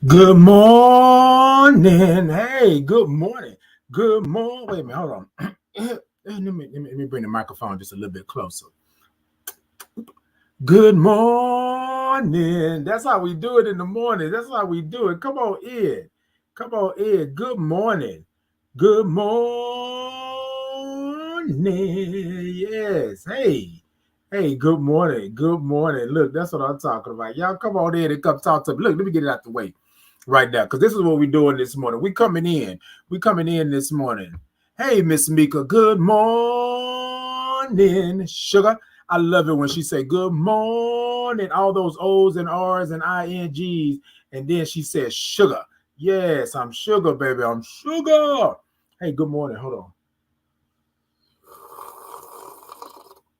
Good morning. Hey, good morning. Good morning. Wait a minute, hold on. let me bring the microphone just a little bit closer. Good morning. That's how we do it in the morning. That's how we do it. Come on in. Come on in. Good morning. Good morning. Yes. Hey. Hey, good morning. Good morning. Look, that's what I'm talking about. Y'all come on in and come talk to me. Look, let me get it out the way right now, because this is what we're doing this morning. We coming in. We coming in this morning. Hey, Miss Mika. Good morning, sugar. I love it when she say good morning, all those O's and R's and INGs, and then she says sugar. Yes, I'm sugar, baby. I'm sugar. Hey, good morning. Hold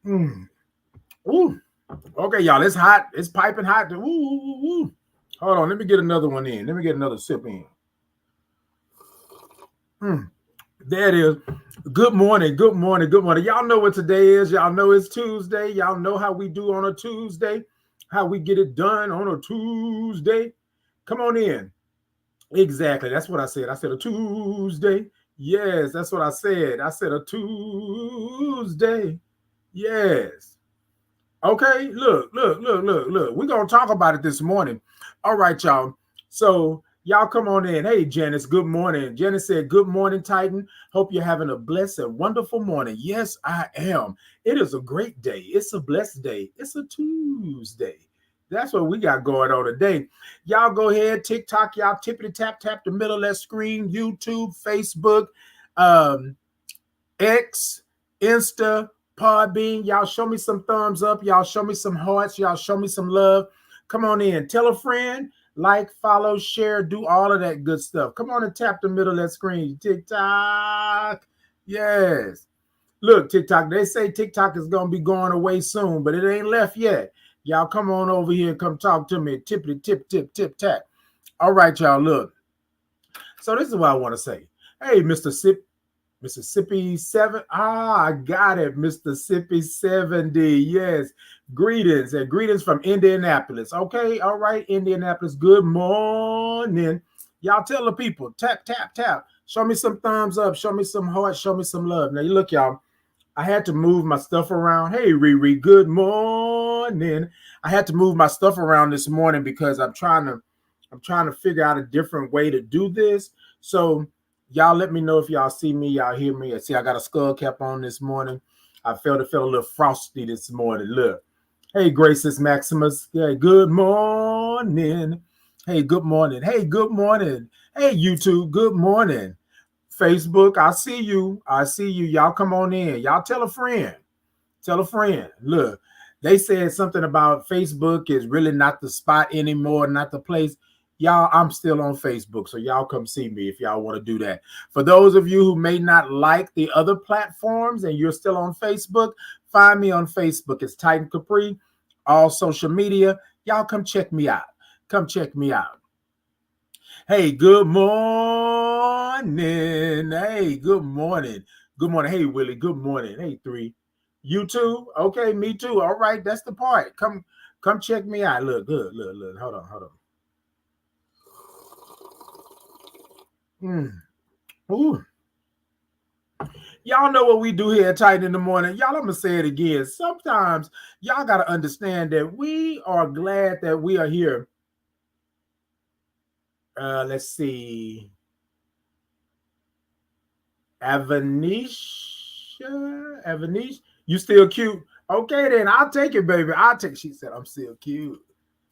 on. Ooh. Okay, y'all. It's hot. It's piping hot. Ooh, ooh, ooh. Hold on. Let me get another one in. Let me get another sip in. There it is. Good morning. Good morning. Good morning. Y'all know what today is. Y'all know it's Tuesday. Y'all know how we do on a Tuesday, how we get it done on a Tuesday. Come on in. Exactly. That's what I said. I said a Tuesday. Yes, that's what I said. I said a Tuesday. Yes. Okay. Look. We're going to talk about it this morning. All right, y'all. So, y'all come on in. Hey, Janice, good morning. Janice said, good morning, Titan. Hope you're having a blessed and wonderful morning. Yes, I am. It is a great day. It's a blessed day. It's a Tuesday. That's what we got going on today. Y'all go ahead, TikTok, y'all tippity tap the middle of that screen, YouTube, Facebook, um, X, Insta, Podbean. Y'all show me some thumbs up. Y'all show me some hearts. Y'all show me some love. Come on in. Tell a friend, like, follow, share, do all of that good stuff. Come on and tap the middle of that screen. TikTok. Yes. Look, TikTok, they say TikTok is going to be going away soon, but it ain't left yet. Y'all come on over here and come talk to me. Tippity tip tap. All right, y'all, look. So this is what I want to say. Hey, Mississippi 7. I got it. Mississippi 70. Yes. Greetings and greetings from Indianapolis. Okay. All right. Indianapolis. Good morning. Y'all tell the people, tap. Show me some thumbs up. Show me some hearts. Show me some love. Now, you look, y'all. I had to move my stuff around. Hey, Riri, good morning. I had to move my stuff around this morning because I'm trying to figure out a different way to do this. So y'all let me know if y'all see me, y'all hear me. See, I got a skull cap on this morning. I felt a little frosty this morning. Look. Hey, Graces Maximus. Hey, good morning. Hey, good morning. Hey, good morning. Hey, YouTube, good morning. Facebook, I see you. I see you. Y'all come on in. Y'all tell a friend. Tell a friend. Look, they said something about Facebook is really not the spot anymore, not the place. Y'all, I'm still on Facebook, so y'all come see me if y'all want to do that. For those of you who may not like the other platforms and you're still on Facebook, find me on Facebook. It's Titan Capri, all social media. Y'all come check me out. Come check me out. Hey, good morning. Hey, good morning. Good morning. Hey, Willie. Good morning. Hey, 3. You too? Okay, me too. All right, that's the part. Come check me out. Look, good. Look. Hold on. Ooh. Y'all know what we do here at Titan in the morning. Y'all, I'm gonna say it again. Sometimes y'all gotta understand that we are glad that we are here. Let's see. Avanish, you still cute? Okay, then I'll take it, baby. I'll take. She said, "I'm still cute.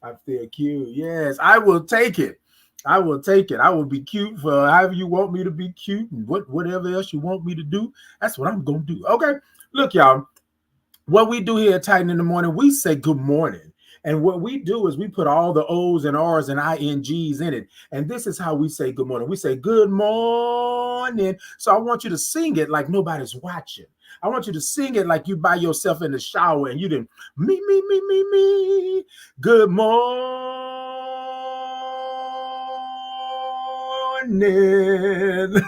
I'm still cute. Yes, I will take it. I will take it. I will be cute for however you want me to be cute, and whatever else you want me to do. That's what I'm gonna do. Okay, look, y'all. What we do here at Titan in the morning, we say good morning. And what we do is we put all the O's and R's and INGs in it. And this is how we say good morning. We say good morning. So I want you to sing it like nobody's watching. I want you to sing it like you by yourself in the shower and you didn't me. Good morning.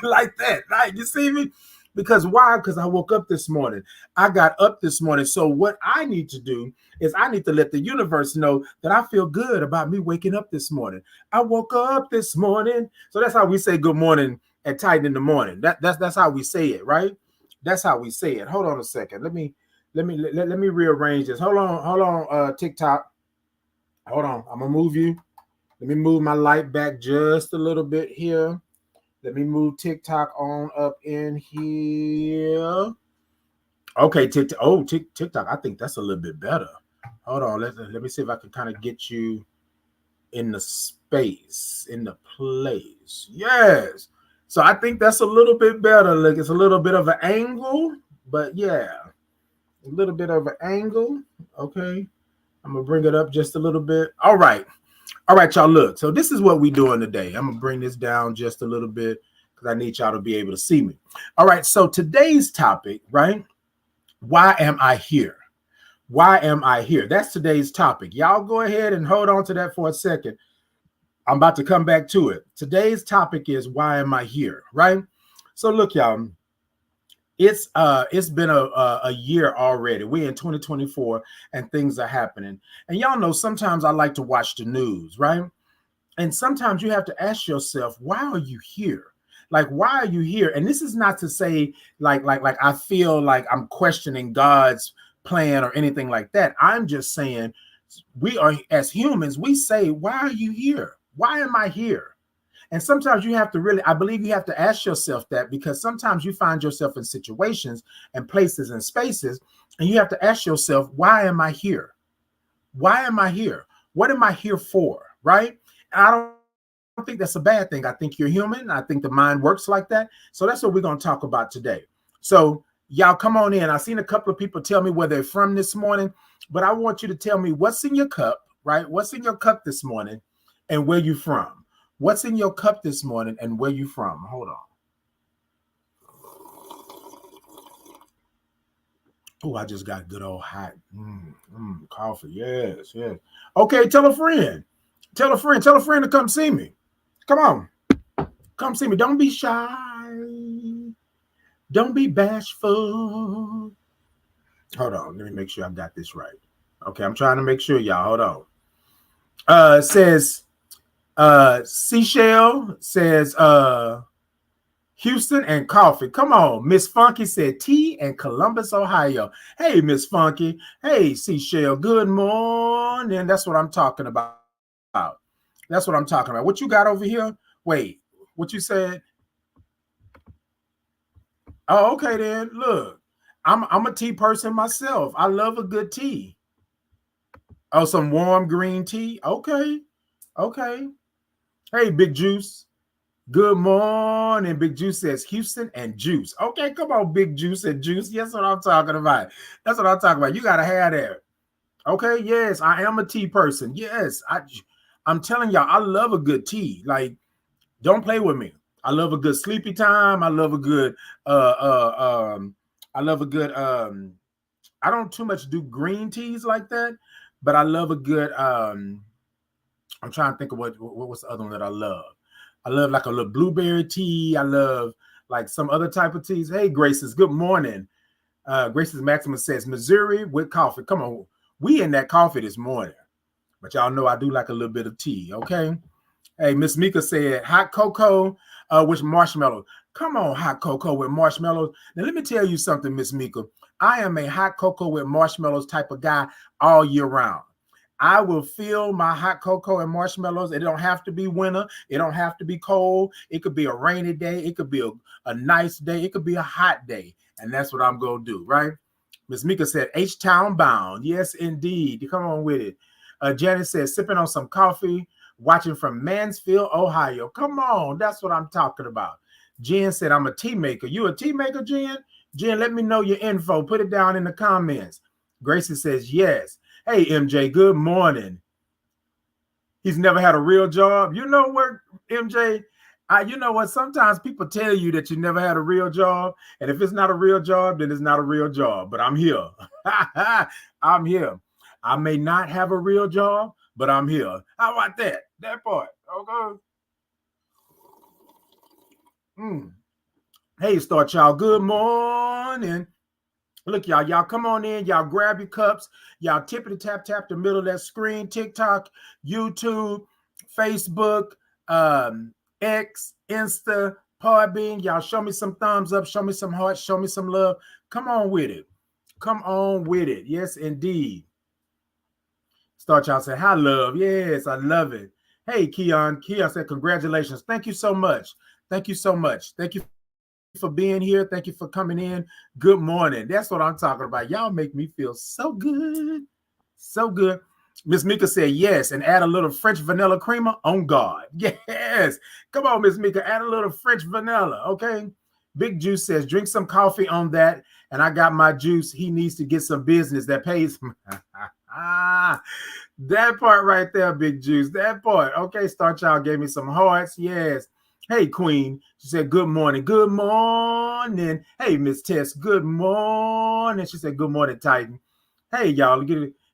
Like that, right? You see me? Because why? Because I woke up this morning. I got up this morning. So what I need to do is I need to let the universe know that I feel good about me waking up this morning. I woke up this morning. So that's how we say good morning at Titan in the morning. That's how we say it, right? That's how we say it. Hold on a second. Let me rearrange this. Hold on, TikTok. Hold on. I'm gonna move you. Let me move my light back just a little bit here. Let me move TikTok on up in here. Okay, TikTok. Oh, TikTok. I think that's a little bit better. Hold on. Let me see if I can kind of get you in the space, in the place. Yes. So I think that's a little bit better. Like it's a little bit of an angle, but yeah, a little bit of an angle. Okay. I'm gonna bring it up just a little bit. All right, y'all. Look, so this is what we're doing today. I'm gonna bring this down just a little bit because I need y'all to be able to see me. All right, so today's topic, right? Why am I here? Why am I here? That's today's topic. Y'all go ahead and hold on to that for a second. I'm about to come back to it. Today's topic is why am I here, right? So look, y'all. It's been a year already. We're in 2024 and things are happening. And y'all know sometimes I like to watch the news, right? And sometimes you have to ask yourself, why are you here? Like, why are you here? And this is not to say like I feel like I'm questioning God's plan or anything like that. I'm just saying we are, as humans, we say, why are you here? Why am I here? And sometimes you have to really, I believe you have to ask yourself that, because sometimes you find yourself in situations and places and spaces, and you have to ask yourself, why am I here? Why am I here? What am I here for? Right? And I don't think that's a bad thing. I think you're human. I think the mind works like that. So that's what we're going to talk about today. So y'all come on in. I've seen a couple of people tell me where they're from this morning, but I want you to tell me what's in your cup, right? What's in your cup this morning and where you from? What's in your cup this morning and where you from? Hold on. Oh, I just got good old hot coffee. Yes. Okay, tell a friend. Tell a friend to come see me. Come on. Come see me. Don't be shy. Don't be bashful. Hold on. Let me make sure I got this right. Okay, I'm trying to make sure, y'all. Hold on. It says Seashell says Houston and coffee. Come on. Miss Funky said tea and Columbus, Ohio. Hey, Miss Funky. Hey, Seashell. Good morning. That's what I'm talking about. That's what I'm talking about. What you got over here? Wait, what you said? Oh, okay then. Look, I'm a tea person myself. I love a good tea. Oh, some warm green tea. Okay. Hey, Big Juice. Good morning. Big Juice says Houston and Juice. Okay, come on, Big Juice and Juice. That's what I'm talking about. That's what I'm talking about. You got to have that. Okay, yes, I am a tea person. Yes, I'm telling y'all, I love a good tea. Like, don't play with me. I love a good sleepy time. I love a good I love a good I don't too much do green teas like that, but I love a good I'm trying to think of what's the other one that I love. I love like a little blueberry tea. I love like some other type of teas. Hey, Graces, good morning. Graces Maximus says Missouri with coffee. Come on, we in that coffee this morning. But y'all know I do like a little bit of tea, okay? Hey, Miss Mika said hot cocoa with marshmallows. Come on, hot cocoa with marshmallows. Now, let me tell you something, Miss Mika. I am a hot cocoa with marshmallows type of guy all year round. I will fill my hot cocoa and marshmallows. It don't have to be winter. It don't have to be cold. It could be a rainy day. It could be a nice day. It could be a hot day. And that's what I'm going to do, right? Miss Mika said, H-Town bound. Yes, indeed. Come on with it. Janet says, sipping on some coffee, watching from Mansfield, Ohio. Come on. That's what I'm talking about. Jen said, I'm a tea maker. You a tea maker, Jen? Jen, let me know your info. Put it down in the comments. Gracie says, yes. Hey, MJ, good morning. He's never had a real job. You know what, MJ? You know what? Sometimes people tell you that you never had a real job. And if it's not a real job, then it's not a real job. But I'm here. I'm here. I may not have a real job, but I'm here. How about that? That part. Okay. Hey, Star Child, good morning. Look, y'all come on in. Y'all grab your cups. Y'all tippity tap the middle of that screen. TikTok, YouTube, Facebook, X, Insta, Podbean. Y'all show me some thumbs up. Show me some hearts. Show me some love. Come on with it. Come on with it. Yes, indeed. Star Child said, hi, love. Yes, I love it. Hey, Keon. Keon said, congratulations. Thank you so much. Thank you so much. Thank you for being here. Thank you for coming in. Good morning. That's what I'm talking about. Y'all make me feel so good. So good. Miss Mika said yes, and add a little French vanilla creamer on God. Yes. Come on, Miss Mika, add a little French vanilla, okay? Big Juice says, drink some coffee on that, and I got my juice. He needs to get some business that pays. That part right there, Big Juice. That part. Okay, Star Child gave me some hearts. Yes. Hey, Queen. She said, good morning. Good morning. Hey, Miss Tess. Good morning. She said, good morning, Titan. Hey, y'all.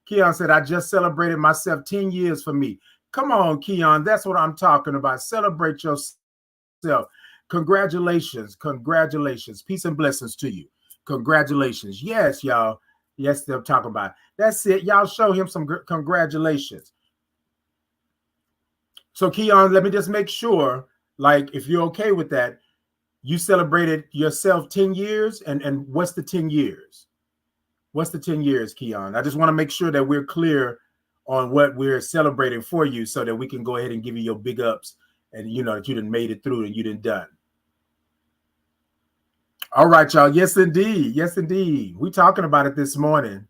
Keon said, I just celebrated myself 10 years for me. Come on, Keon. That's what I'm talking about. Celebrate yourself. Congratulations. Congratulations. Peace and blessings to you. Congratulations. Yes, y'all. Yes, they're talking about. That's it. Y'all show him some congratulations. So, Keon, let me just make sure, like, if you're okay with that, you celebrated yourself 10 years, and what's the 10 years? What's the 10 years, Keon? I just want to make sure that we're clear on what we're celebrating for you so that we can go ahead and give you your big ups and, you know, that you done made it through and you done done. All right, y'all. Yes, indeed. Yes, indeed. We're talking about it this morning.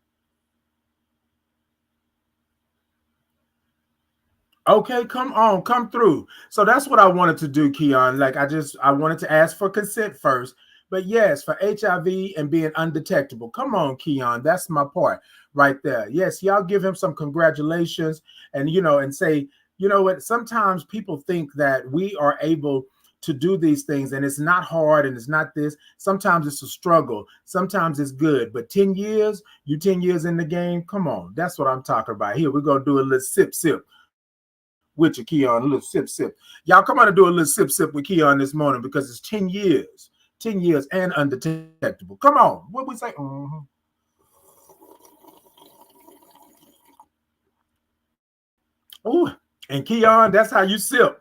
Okay, come on, come through. So that's what I wanted to do, Keon. Like I wanted to ask for consent first. But yes, for HIV and being undetectable. Come on, Keon. That's my part right there. Yes, y'all give him some congratulations and, you know, and say, you know what, sometimes people think that we are able to do these things and it's not hard and it's not this. Sometimes it's a struggle. Sometimes it's good. But 10 years, you 10 years in the game, come on. That's what I'm talking about. Here, we're going to do a little sip with you, Keon, a little sip. Y'all come on and do a little sip with Keon this morning because it's 10 years. 10 years and undetectable. Come on. What we say? Oh, and Keon, that's how you sip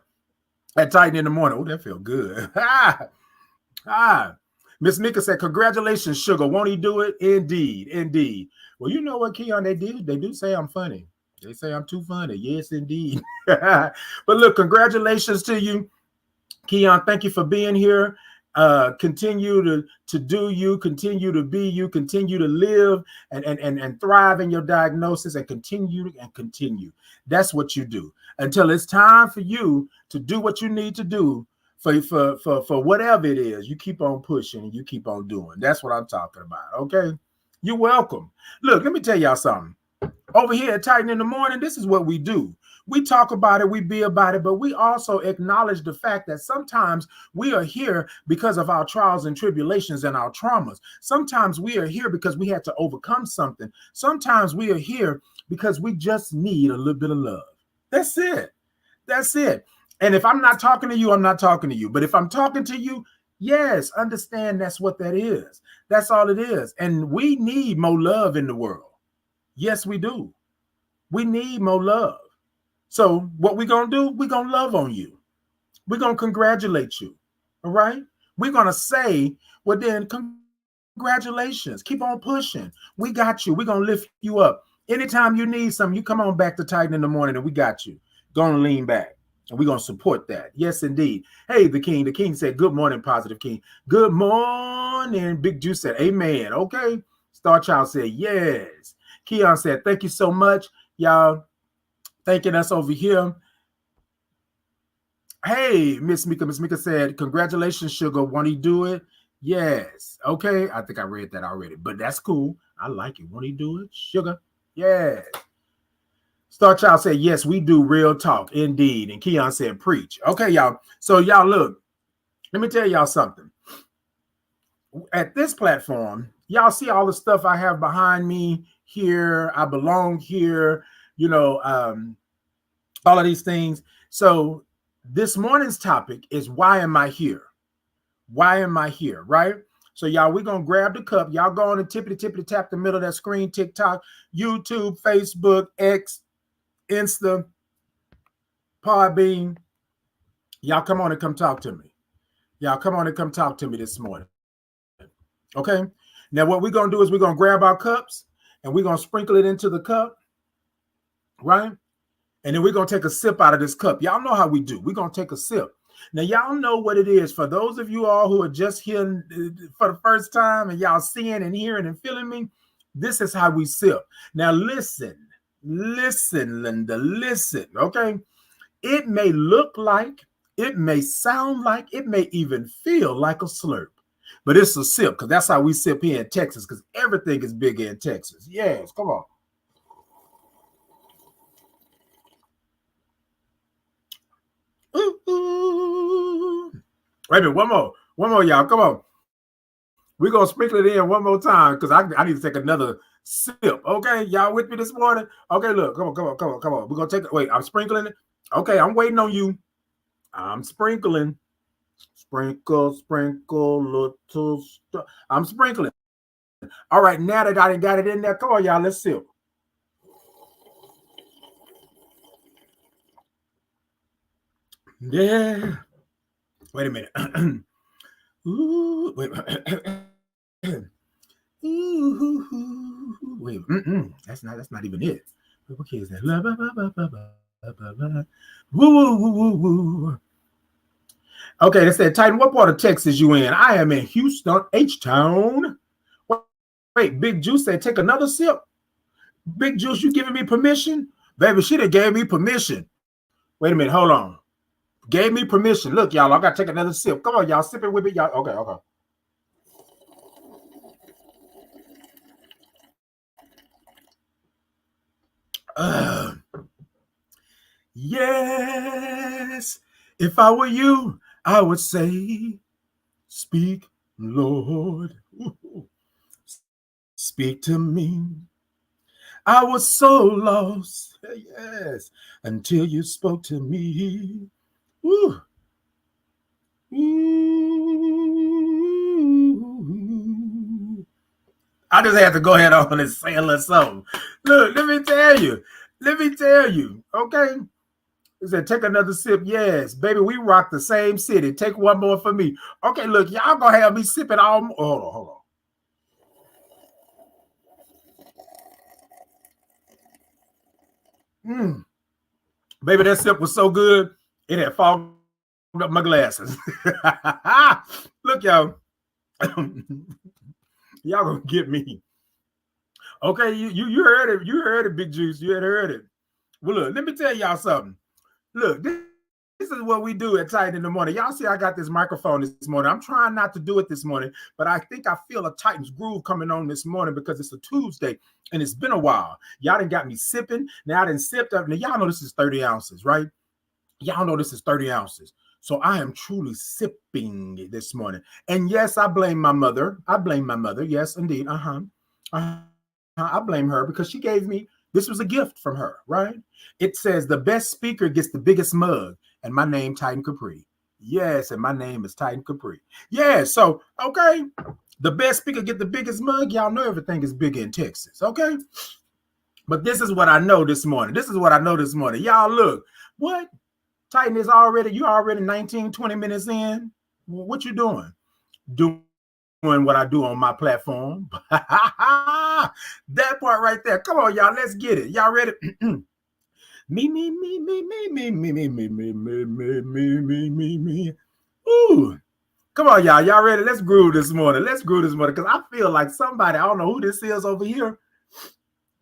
at Titan in the morning. Oh, that feel good. Miss Mika said, congratulations, sugar. Won't he do it? Indeed, indeed. Well, you know what, Keon, they do say I'm funny. They say I'm too funny. Yes, indeed. But look, congratulations to you, Keon. Thank you for being here. Continue to do you, continue to be you, continue to live and thrive in your diagnosis and continue. That's what you do until it's time for you to do what you need to do for whatever it is. You keep on pushing and you keep on doing. That's what I'm talking about. Okay. You're welcome. Look, let me tell y'all something. Over here at Titan in the Morning, this is what we do. We talk about it, we be about it, but we also acknowledge the fact that sometimes we are here because of our trials and tribulations and our traumas. Sometimes we are here because we had to overcome something. Sometimes we are here because we just need a little bit of love. That's it. That's it. And if I'm not talking to you, I'm not talking to you. But if I'm talking to you, yes, understand that's what that is. That's all it is. And we need more love in the world. Yes, we do. We need more love. So what we're going to do, we're going to love on you. We're going to congratulate you. All right? We're going to say, well, then, congratulations. Keep on pushing. We got you. We're going to lift you up. Anytime you need something, you come on back to Titan in the Morning and we got you. Going to lean back. And we're going to support that. Yes, indeed. Hey, the King. The King said, good morning, Positive King. Good morning. Big Juice said, amen. Okay. Star Child said, yes. Keon said, thank you so much. Y'all thanking us over here. Hey, Miss Mika. Miss Mika said, congratulations, sugar. Won't he do it? Yes. Okay. I think I read that already, but that's cool. I like it. Won't he do it? Sugar. Yeah. Star Child said, yes, we do real talk. Indeed. And Keon said, preach. Okay, y'all. So y'all look, let me tell y'all something. At this platform, y'all see all the stuff I have behind me here. I belong here, you know, all of these things. So this morning's topic is, why am I here? Why am I here, right? So y'all, we're going to grab the cup. Y'all go on and tippity tap the middle of that screen, TikTok, YouTube, Facebook, X, Insta, Podbean. Y'all come on and come talk to me. Y'all come on and come talk to me this morning. Okay? Now what we're going to do is we're going to grab our cups and we're going to sprinkle it into the cup, right? And then we're going to take a sip out of this cup. Y'all know how we do. We're going to take a sip. Now, y'all know what it is. For those of you all who are just here for the first time and y'all seeing and hearing and feeling me, this is how we sip. Now, listen, Linda, listen, okay? It may look like, it may sound like, it may even feel like a slurp, but it's a sip because that's how we sip here in Texas because everything is big in Texas. Yes, come on. Ooh. Wait a minute, one more, y'all. Come on. We're going to sprinkle it in one more time because I need to take another sip. Okay, y'all with me this morning? Okay, look, come on. We're going to take it. Wait, I'm sprinkling it. Okay, I'm waiting on you. I'm sprinkling. Sprinkle, little stuff. I'm sprinkling. All right, now that I done got it in there, come on, y'all, let's sip. Yeah. Wait a minute. Ooh, wait. Ooh, wait. That's not even it. What key is that? Woo. Okay, they said, Titan, what part of Texas you in? I am in Houston, H-Town. Wait, Big Juice said, take another sip. Big Juice, you giving me permission? Baby, she done gave me permission. Wait a minute, hold on. Gave me permission. Look, y'all, I got to take another sip. Come on, y'all, sip it with me, y'all. Okay. Yes, if I were you, I would say, speak, Lord. Speak to me. I was so lost, yes, until you spoke to me. Ooh. Ooh. I just had to go ahead on and say a little something. Look, let me tell you, okay? It said, take another sip. Yes, baby, we rock the same city. Take one more for me. Okay, look, y'all gonna have me sipping all. Hold on. Baby, that sip was so good, it had fogged up my glasses. Look, y'all. Y'all gonna get me. Okay, you heard it. You heard it, Big Juice. You had heard it. Well, look, let me tell y'all something. Look, this is what we do at Titan in the morning. Y'all see I got this microphone this morning. I'm trying not to do it this morning, but I think I feel a Titan's groove coming on this morning because it's a Tuesday and it's been a while. Y'all done got me sipping. Now I done sipped up. Now y'all know this is 30 ounces, right? Y'all know this is 30 ounces. So I am truly sipping this morning. And yes, I blame my mother. Yes, indeed. I blame her because she gave me, this was a gift from her, right? It says the best speaker gets the biggest mug, and my name, Titan Capri. Yes, and my name is Titan Capri. Yeah, so, okay, the best speaker get the biggest mug. Y'all know everything is big in Texas, okay? But this is what I know this morning. Y'all look, what? Titan is already, you already 19, 20 minutes in. What you doing? Doing what I do on my platform. That part right there. Come on, y'all. Let's get it. Y'all ready? Me. Ooh. Come on, y'all. Y'all ready? Let's groove this morning. Because I feel like somebody, I don't know who this is over here,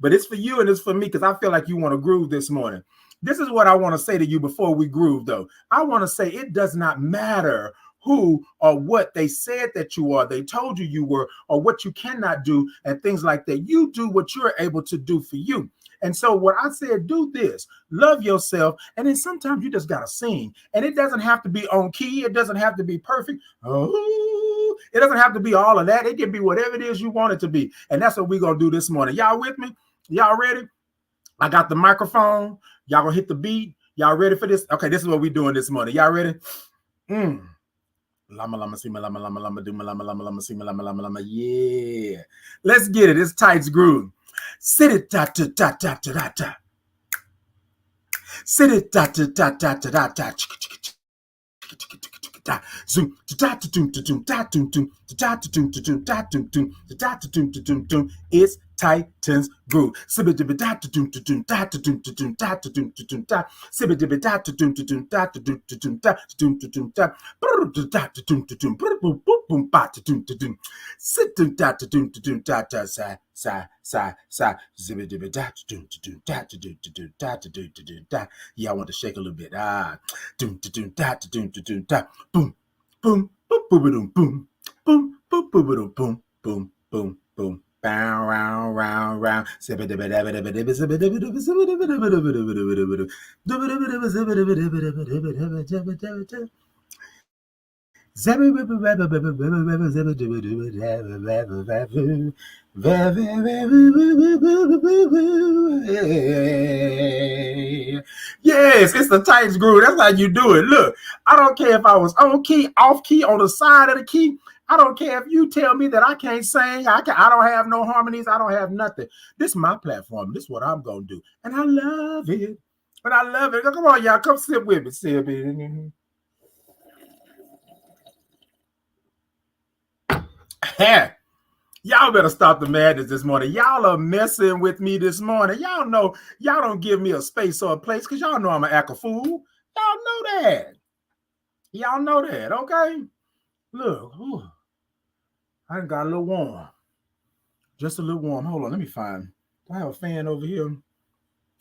but it's for you and it's for me because I feel like you want to groove this morning. This is what I want to say to you before we groove, though. I want to say it does not matter who or what they said that you are, they told you were, or what you cannot do, and things like that. You do what you're able to do for you. And so what I said, do this, love yourself. And then sometimes you just got to sing. And it doesn't have to be on key. It doesn't have to be perfect. Oh, it doesn't have to be all of that. It can be whatever it is you want it to be. And that's what we're going to do this morning. Y'all with me? Y'all ready? I got the microphone. Y'all gonna hit the beat. Y'all ready for this? Okay, this is what we're doing this morning. Y'all ready? Lama lama sima lama lama lama do lama lama lama sima lama lama lama. Yeah. Let's get it. It's Tights Groove. Sit it ta ta ta ta ta ta. Sit it ta ta ta ta ta ta. Zoom ta ta tum tum ta tum tum ta tum tum ta tum tum ta tum tum. It's Titans Groove. Sibba dibba da tum tum ta tum tum ta tum tum ta. Sibba dibba da tum tum ta tum ta tum ta. Brr da tum tum boom boom ba tum tum. Sit ta tum ta ta sa. Sibba dibba da tum ta ta. Yeah, I want to shake a little bit. Tum ta ta. Boom, boom, boom, boom, boom, boom, boom, boom, boom, boom, boom, boom. Bow, round, round, round. Yes, it's the Titans Groove. That's how you do it. Look, I don't care if I was on key, off key, on the side of the key. I don't care if you tell me that I can't sing. I don't have no harmonies. I don't have nothing. This is my platform. This is what I'm gonna do, and I love it. But I love it. Come on, y'all, come sit with me. Sit with me. Y'all better stop the madness this morning. Y'all are messing with me this morning. Y'all know y'all don't give me a space or a place because y'all know I'm an act a fool. Y'all know that. Y'all know that, okay? Look, I got a little warm. Just a little warm. Hold on, let me find. Do I have a fan over here?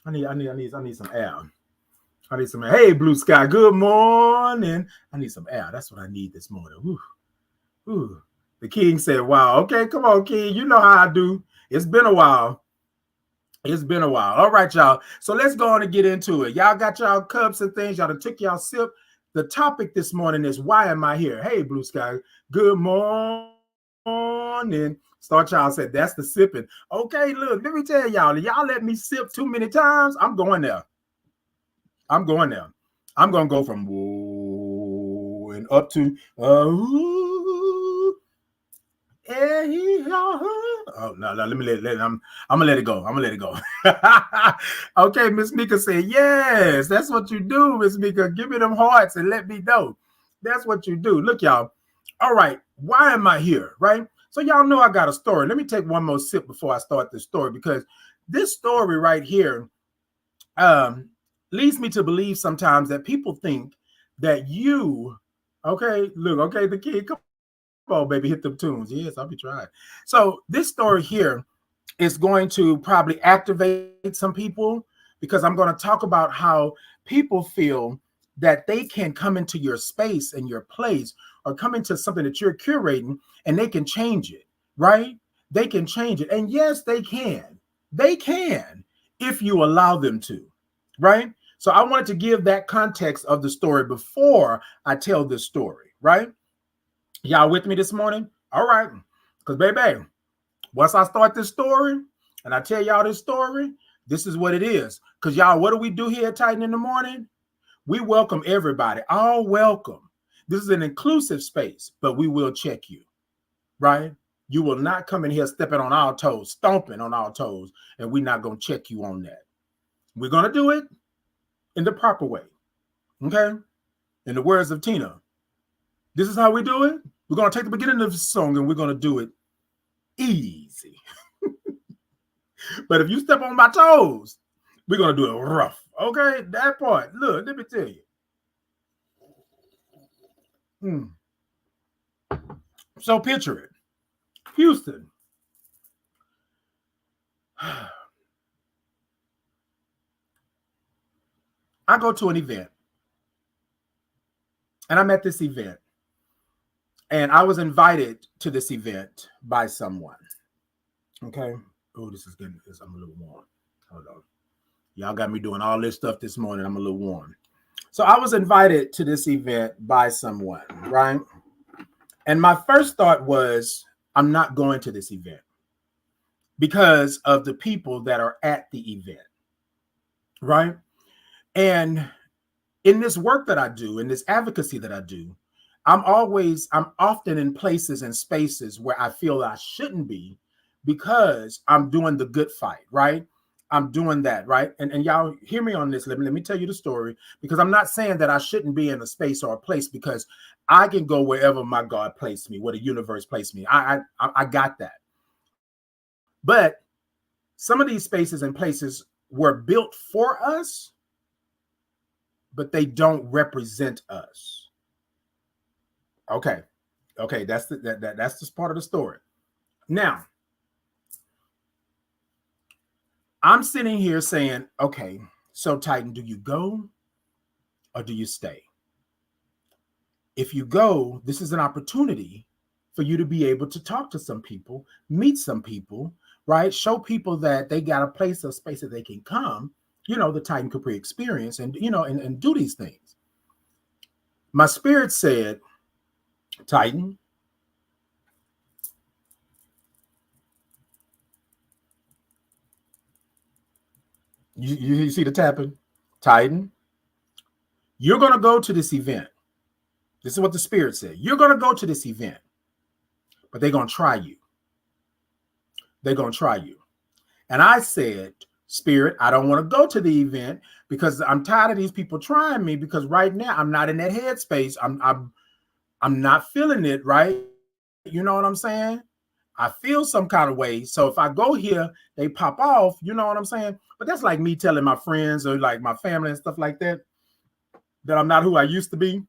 I need some air. I need some air. Hey, blue sky. Good morning. I need some air. That's what I need this morning. Whew. The king said, wow. Okay, come on, king. You know how I do. It's been a while. It's been a while. All right, y'all. So let's go on and get into it. Y'all got y'all cups and things. Y'all done took y'all sip. The topic this morning is, why am I here? Hey, blue sky. Good morning. Star Child said, that's the sipping. Okay, look, let me tell y'all. Y'all let me sip too many times. I'm going there. I'm going to go from whoa and up to oh no, let me let I'm gonna let it go. I'm gonna let it go. Okay, Miss Mika said, yes, that's what you do, Miss Mika. Give me them hearts and let me know. That's what you do. Look, y'all. All right, why am I here? Right? So y'all know I got a story. Let me take one more sip before I start this story, because this story right here leads me to believe sometimes that people think that you, okay, look, okay, the kid, come on, baby, hit them tunes. Yes, I'll be trying. So this story here is going to probably activate some people, because I'm going to talk about how people feel that they can come into your space and your place, or come into something that you're curating, and they can change it, right? They can change it. And yes, they can. They can, if you allow them to, right? So I wanted to give that context of the story before I tell this story, right? Y'all with me this morning? All right. Because, baby, once I start this story and I tell y'all this story, this is what it is. Because, y'all, what do we do here at Titan in the Morning? We welcome everybody. All welcome. This is an inclusive space, but we will check you, right? You will not come in here stepping on our toes, stomping on our toes, and we're not going to check you on that. We're going to do it in the proper way, okay? In the words of Tina, this is how we do it. We're going to take the beginning of the song and we're going to do it easy. But if you step on my toes, we're going to do it rough, okay? That part, look, let me tell you. So picture it. Houston. I go to an event, and I'm at this event, and I was invited to this event by someone. Okay. Oh, this is getting this. I'm a little warm. Hold on. Y'all got me doing all this stuff this morning. I'm a little warm. So I was invited to this event by someone, right? And my first thought was, I'm not going to this event because of the people that are at the event, right? And in this work that I do, in this advocacy that I do, I'm often in places and spaces where I feel I shouldn't be because I'm doing the good fight, right? I'm doing that, right? And y'all hear me on this. Let me tell you the story, because I'm not saying that I shouldn't be in a space or a place, because I can go wherever my God placed me, where the universe placed me. I got that. But some of these spaces and places were built for us, but they don't represent us. Okay. That's that's just part of the story. Now, I'm sitting here saying, okay, so Titan, do you go or do you stay? If you go, this is an opportunity for you to be able to talk to some people, meet some people, right? Show people that they got a place, a space that they can come, the Titan Capri experience, and and do these things. My spirit said, Titan, you see the tapping? Titan, you're going to go to this event. This is what the spirit said. You're going to go to this event, but they're going to try you. They're going to try you. And I said, Spirit, I don't want to go to the event because I'm tired of these people trying me, because right now I'm not in that headspace. I'm not feeling it, right? You know what I'm saying? I feel some kind of way. So if I go here, they pop off, you know what I'm saying? But that's like me telling my friends or like my family and stuff like that I'm not who I used to be.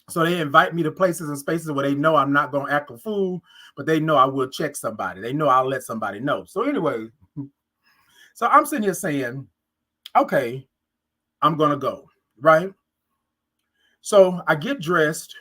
So they invite me to places and spaces where they know I'm not going to act a fool, but they know I will check somebody. They know I'll let somebody know. So anyway, so I'm sitting here saying, okay, I'm going to go, right? So I get dressed,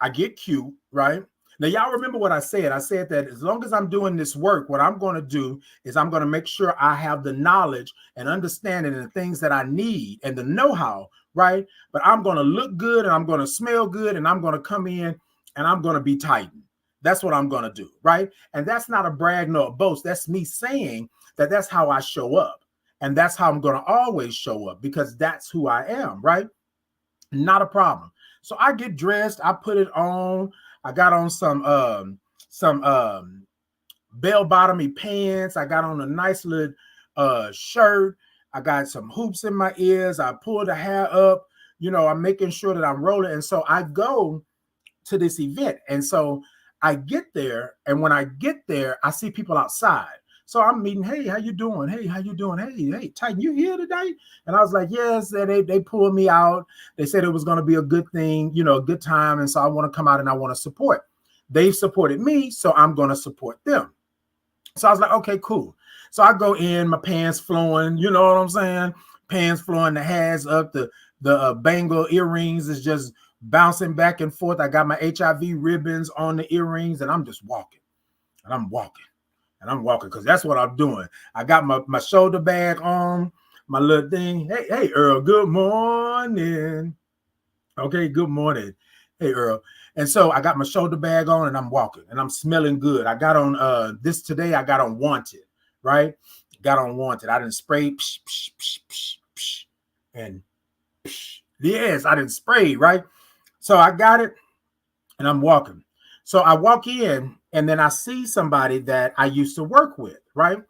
I get cute, right? Now, y'all remember what I said. I said that as long as I'm doing this work, what I'm going to do is I'm going to make sure I have the knowledge and understanding and the things that I need and the know-how, right? But I'm going to look good and I'm going to smell good and I'm going to come in and I'm going to be Titan. That's what I'm going to do, right? And that's not a brag nor a boast. That's me saying that that's how I show up. And that's how I'm going to always show up, because that's who I am, right? Not a problem. So I get dressed, I put it on. I got on some bell-bottomy pants. I got on a nice little shirt. I got some hoops in my ears. I pull the hair up. I'm making sure that I'm rolling. And so I go to this event. And so I get there. And when I get there, I see people outside. So I'm meeting, hey, how you doing? Hey, how you doing? Hey, Titan, you here today? And I was like, yes. And they pulled me out. They said it was going to be a good thing, a good time. And so I want to come out and I want to support. They've supported me, so I'm going to support them. So I was like, okay, cool. So I go in, my pants flowing, you know what I'm saying? Pants flowing, the hairs up, the bangle earrings is just bouncing back and forth. I got my HIV ribbons on the earrings, and I'm just walking. And I'm walking. And I'm walking because that's what I'm doing. I got my shoulder bag on, my little thing. Hey, Earl, good morning. Okay, good morning. Hey, Earl. And so I got my shoulder bag on and I'm walking and I'm smelling good. I got on today I got on Wanted, right? Got on Wanted. I didn't spray psh, psh, psh, psh, psh, and psh. Yes, I didn't spray, right? So I got it and I'm walking. So I walk in and then I see somebody that I used to work with, right?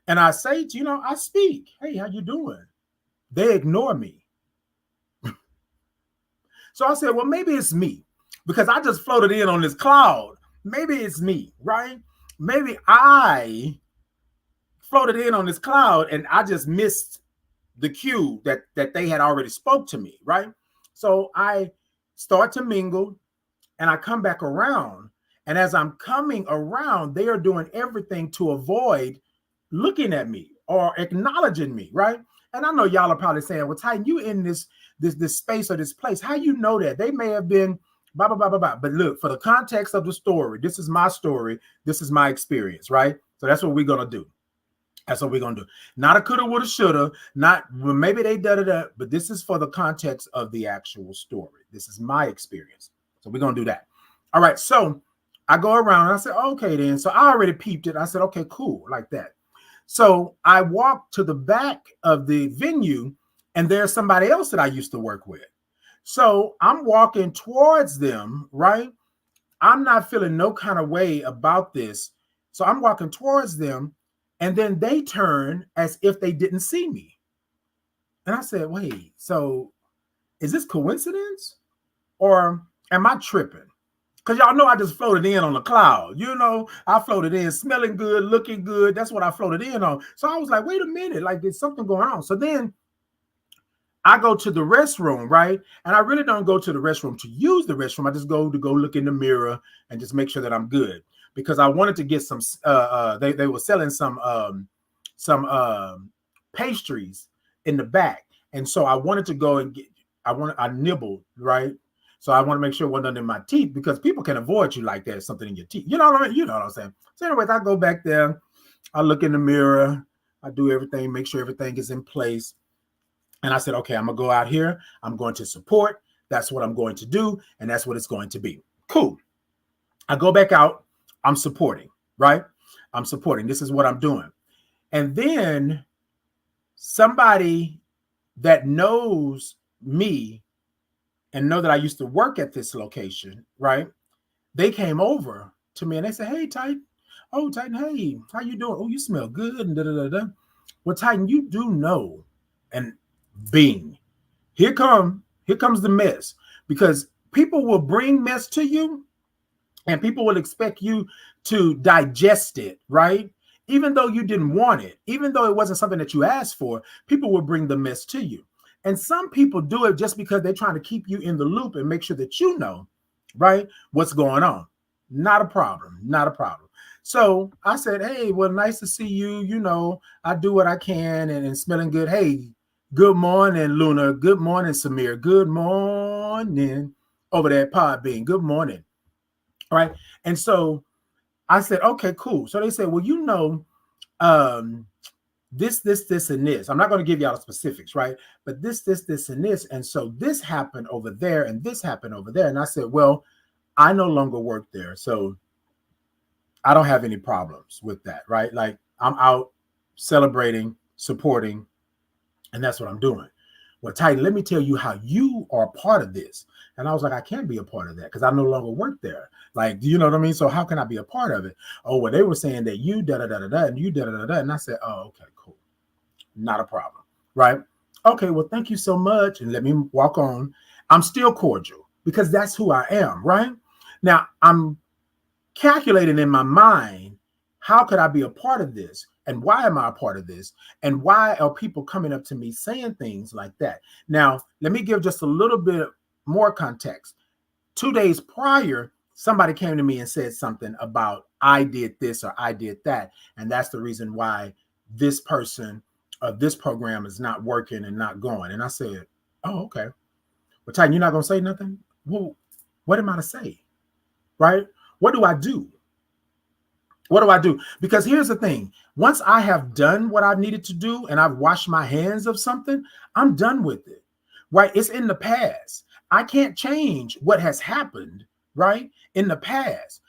And I say, I speak. Hey, how you doing? They ignore me. So I said, well, maybe it's me, because I just floated in on this cloud. Maybe it's me, right? Maybe I floated in on this cloud and I just missed the cue that they had already spoke to me, right? So I start to mingle and I come back around. And as I'm coming around, they are doing everything to avoid looking at me or acknowledging me, right? And I know y'all are probably saying, well, Titan, you in this space or this place. How you know that? They may have been blah, blah, blah, blah, blah. But look, for the context of the story, this is my story. This is my experience, right? So that's what we're going to do. That's what we're going to do. Not a coulda, woulda, shoulda. Not, well, maybe they da-da-da. But this is for the context of the actual story. This is my experience. So we're going to do that. All right. So I go around and I said, okay, then. So I already peeped it. I said, okay, cool, like that. So I walked to the back of the venue and there's somebody else that I used to work with. So I'm walking towards them, right? I'm not feeling no kind of way about this. So I'm walking towards them, and then they turn as if they didn't see me. And I said, wait, so is this coincidence or am I tripping? Because y'all know I just floated in on a cloud. I floated in smelling good, looking good. That's what I floated in on. So I was like, wait a minute, like there's something going on. So then I go to the restroom, right? And I really don't go to the restroom to use the restroom. I just go look in the mirror and just make sure that I'm good, because I wanted to get some. They were selling some pastries in the back, and so I wanted to go and get. I nibbled, right? So I want to make sure it wasn't in my teeth, because people can avoid you like there's something in your teeth. You know what I mean? You know what I'm saying? So anyways, I go back there. I look in the mirror. I do everything, make sure everything is in place. And I said, okay, I'm going to go out here. I'm going to support. That's what I'm going to do. And that's what it's going to be. Cool. I go back out. I'm supporting, right? I'm supporting. This is what I'm doing. And then somebody that knows me and know that I used to work at this location, right? They came over to me and they said, hey, Titan. Oh, Titan, hey, how you doing? Oh, you smell good. And da, da, da, da. Well, Titan, you do know. And bing, here comes the mess, because people will bring mess to you and people will expect you to digest it, right? Even though you didn't want it, even though it wasn't something that you asked for, people will bring the mess to you. And some people do it just because they're trying to keep you in the loop and make sure that you know, right, what's going on. Not a problem. Not a problem. So I said, hey, well, nice to see you. I do what I can and smelling good. Hey, good morning, Luna. Good morning, Samir. Good morning over there at Podbean. Good morning. All right. And so I said, okay, cool. So they said, well, this, and this. I'm not going to give y'all the specifics, right? But this, and this. And so this happened over there and this happened over there. And I said, well, I no longer work there. So I don't have any problems with that, right? Like I'm out celebrating, supporting, and that's what I'm doing. Well, Titan, let me tell you how you are part of this. And I was like, I can't be a part of that because I no longer work there. Like, do you know what I mean? So how can I be a part of it? Oh, well, they were saying that you da-da-da-da-da and you da-da-da-da. And I said, oh, okay, cool. Not a problem, right? Okay, well, thank you so much. And let me walk on. I'm still cordial because that's who I am, right? Now, I'm calculating in my mind, how could I be a part of this? And why am I a part of this? And why are people coming up to me saying things like that? Now, let me give just a little bit more context. 2 days prior, somebody came to me and said something about I did this or I did that. And that's the reason why this person or this program is not working and not going. And I said, oh, okay. Well, Titan, you're not going to say nothing? Well, what am I to say? Right? What do I do? What do I do? Because here's the thing. Once I have done what I needed to do and I've washed my hands of something, I'm done with it, right? It's in the past. I can't change what has happened, right? In the past.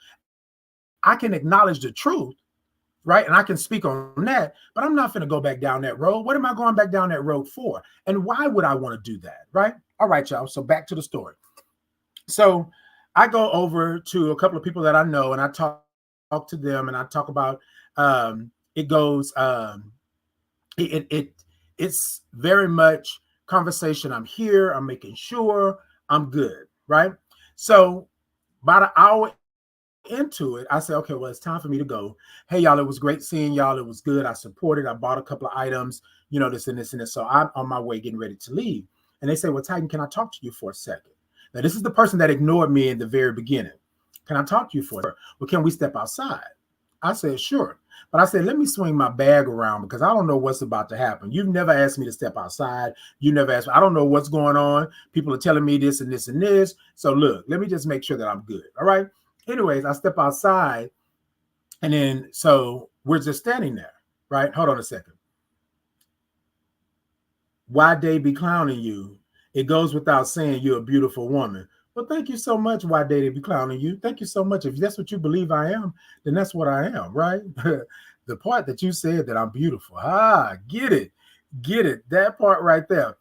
I can acknowledge the truth, right? And I can speak on that, but I'm not going to go back down that road. What am I going back down that road for? And why would I want to do that, right? All right, y'all. So back to the story. So I go over to a couple of people that I know and I talk to them and I talk about it's very much conversation. I'm here, I'm making sure I'm good, right? So about an hour into it, I said, okay, well, it's time for me to go. Hey, y'all, it was great seeing y'all. It was good. I supported. I bought a couple of items, this and this and this. So I'm on my way getting ready to leave. And they say, well, Titan, can I talk to you for a second? Now, this is the person that ignored me in the very beginning. Can I talk to you for it? Well, can we step outside? I said, sure. But I said, let me swing my bag around because I don't know what's about to happen. You've never asked me to step outside. You never asked me. I don't know what's going on. People are telling me this and this and this. So look, let me just make sure that I'm good. All right. Anyways, I step outside and then so we're just standing there. Right. Hold on a second. Why they be clowning you? It goes without saying you're a beautiful woman. Well, thank you so much. Why they be clowning you? Thank you so much. If that's what you believe I am, then that's what I am, right? The part that you said that I'm beautiful. Get it. That part right there.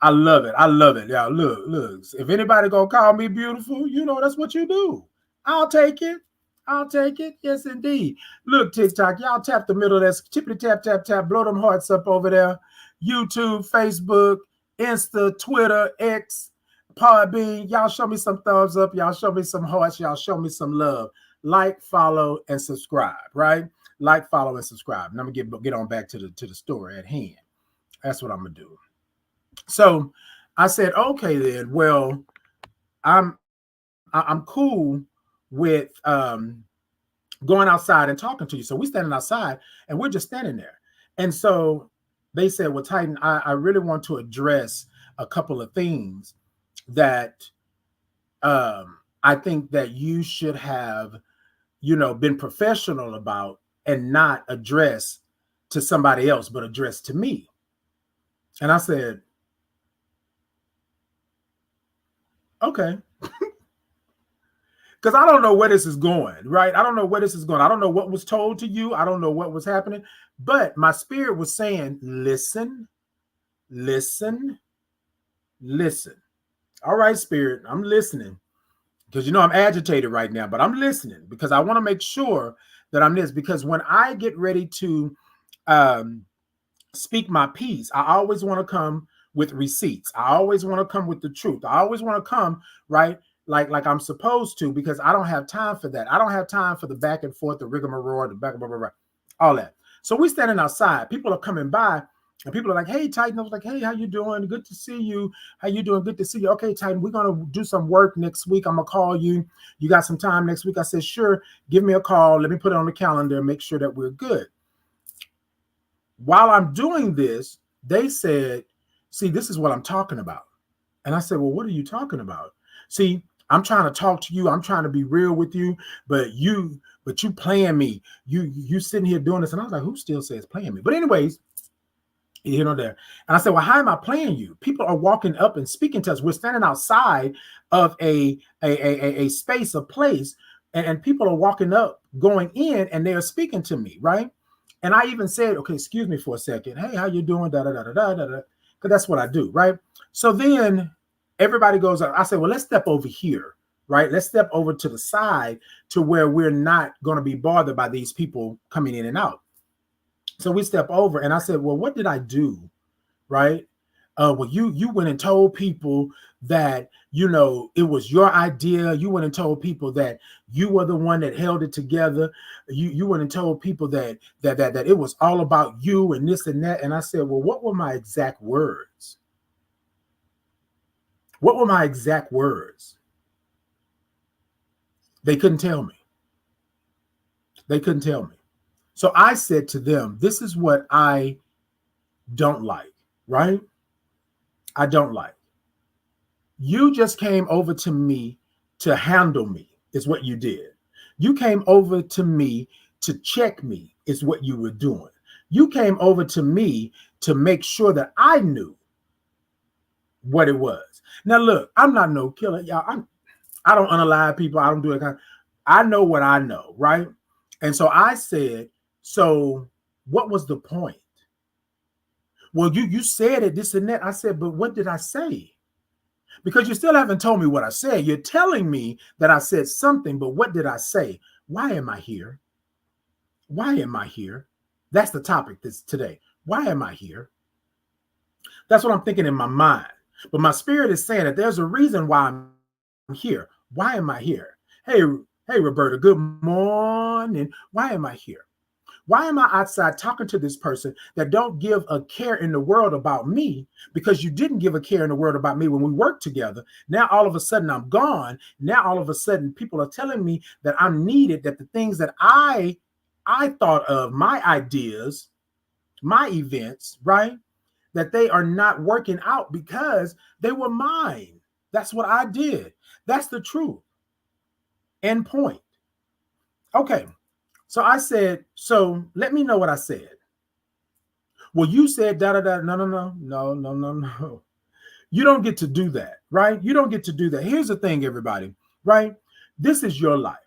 I love it. I love it. Y'all, look. If anybody gonna call me beautiful, you know that's what you do. I'll take it. I'll take it. Yes, indeed. Look, TikTok, y'all tap the middle of that. Tippity tap, tap, tap. Blow them hearts up over there. YouTube, Facebook, Insta, Twitter, X, Podbean. Y'all show me some thumbs up. Y'all show me some hearts. Y'all show me some love. Like, follow, and subscribe, right? Like, follow, and subscribe. And I'm gonna get on back to the story at hand. That's what I'm gonna do. So I said, okay, then. Well, I'm cool with going outside and talking to you. So we're standing outside and we're just standing there. And so they said, well, Titan, I really want to address a couple of things that I think that you should have, been professional about and not address to somebody else, but address to me. And I said, okay. Because I don't know where this is going, right? I don't know where this is going. I don't know what was told to you. I don't know what was happening. But my spirit was saying, listen, listen, listen. All right, spirit, I'm listening. Because, I'm agitated right now, but I'm listening because I want to make sure that I'm this. Because when I get ready to speak my piece, I always want to come with receipts. I always want to come with the truth. I always want to come, right? Like I'm supposed to, because I don't have time for that. I don't have time for the back and forth, the rigmarole, the back, all that. So we're standing outside. People are coming by, and people are like, "Hey, Titan." I was like, "Hey, how you doing? Good to see you. How you doing? Good to see you. Okay, Titan, we're gonna do some work next week. I'm gonna call you. You got some time next week?" I said, "Sure. Give me a call. Let me put it on the calendar and make sure that we're good." While I'm doing this, they said, "See, this is what I'm talking about." And I said, "Well, what are you talking about?" "See, I'm trying to talk to you. I'm trying to be real with you, but you playing me. You sitting here doing this." And I was like, "Who still says playing me?" But anyways, there. And I said, "Well, how am I playing you? People are walking up and speaking to us. We're standing outside of a space, a place, and people are walking up, going in, and they are speaking to me, right?" And I even said, "Okay, excuse me for a second. Hey, how you doing? Da da da da da da." Because that's what I do, right? So then everybody goes up. I said, "Well, let's step over here, right? Let's step over to the side to where we're not going to be bothered by these people coming in and out." So we step over, and I said, "Well, what did I do?" Right? Well, you went and told people that, it was your idea. You went and told people that you were the one that held it together. You went and told people that it was all about you and this and that. And I said, "Well, what were my exact words? What were my exact words?" They couldn't tell me. They couldn't tell me. So I said to them, "This is what I don't like, right? I don't like. You just came over to me to handle me, is what you did. You came over to me to check me, is what you were doing. You came over to me to make sure that I knew what it was." Now, look, I'm not no killer, y'all. I don't unalive people. I don't do it. I know what I know, right? And so I said, "So what was the point?" "Well, you said it, this and that." I said, "But what did I say? Because you still haven't told me what I said. You're telling me that I said something, but what did I say? Why am I here? Why am I here?" That's the topic today. Why am I here? That's what I'm thinking in my mind. But my spirit is saying that there's a reason why I'm here. Why am I here? Hey, Roberta, good morning. Why am I here? Why am I outside talking to this person that don't give a care in the world about me? Because you didn't give a care in the world about me when we worked together. Now, all of a sudden, I'm gone. Now, all of a sudden, people are telling me that I'm needed, that the things that I thought of, my ideas, my events, right? That they are not working out because they were mine. That's what I did. That's the truth. End point. Okay. So I said, "So let me know what I said." "Well, you said da da da." No. You don't get to do that, right? You don't get to do that. Here's the thing, everybody, right? This is your life.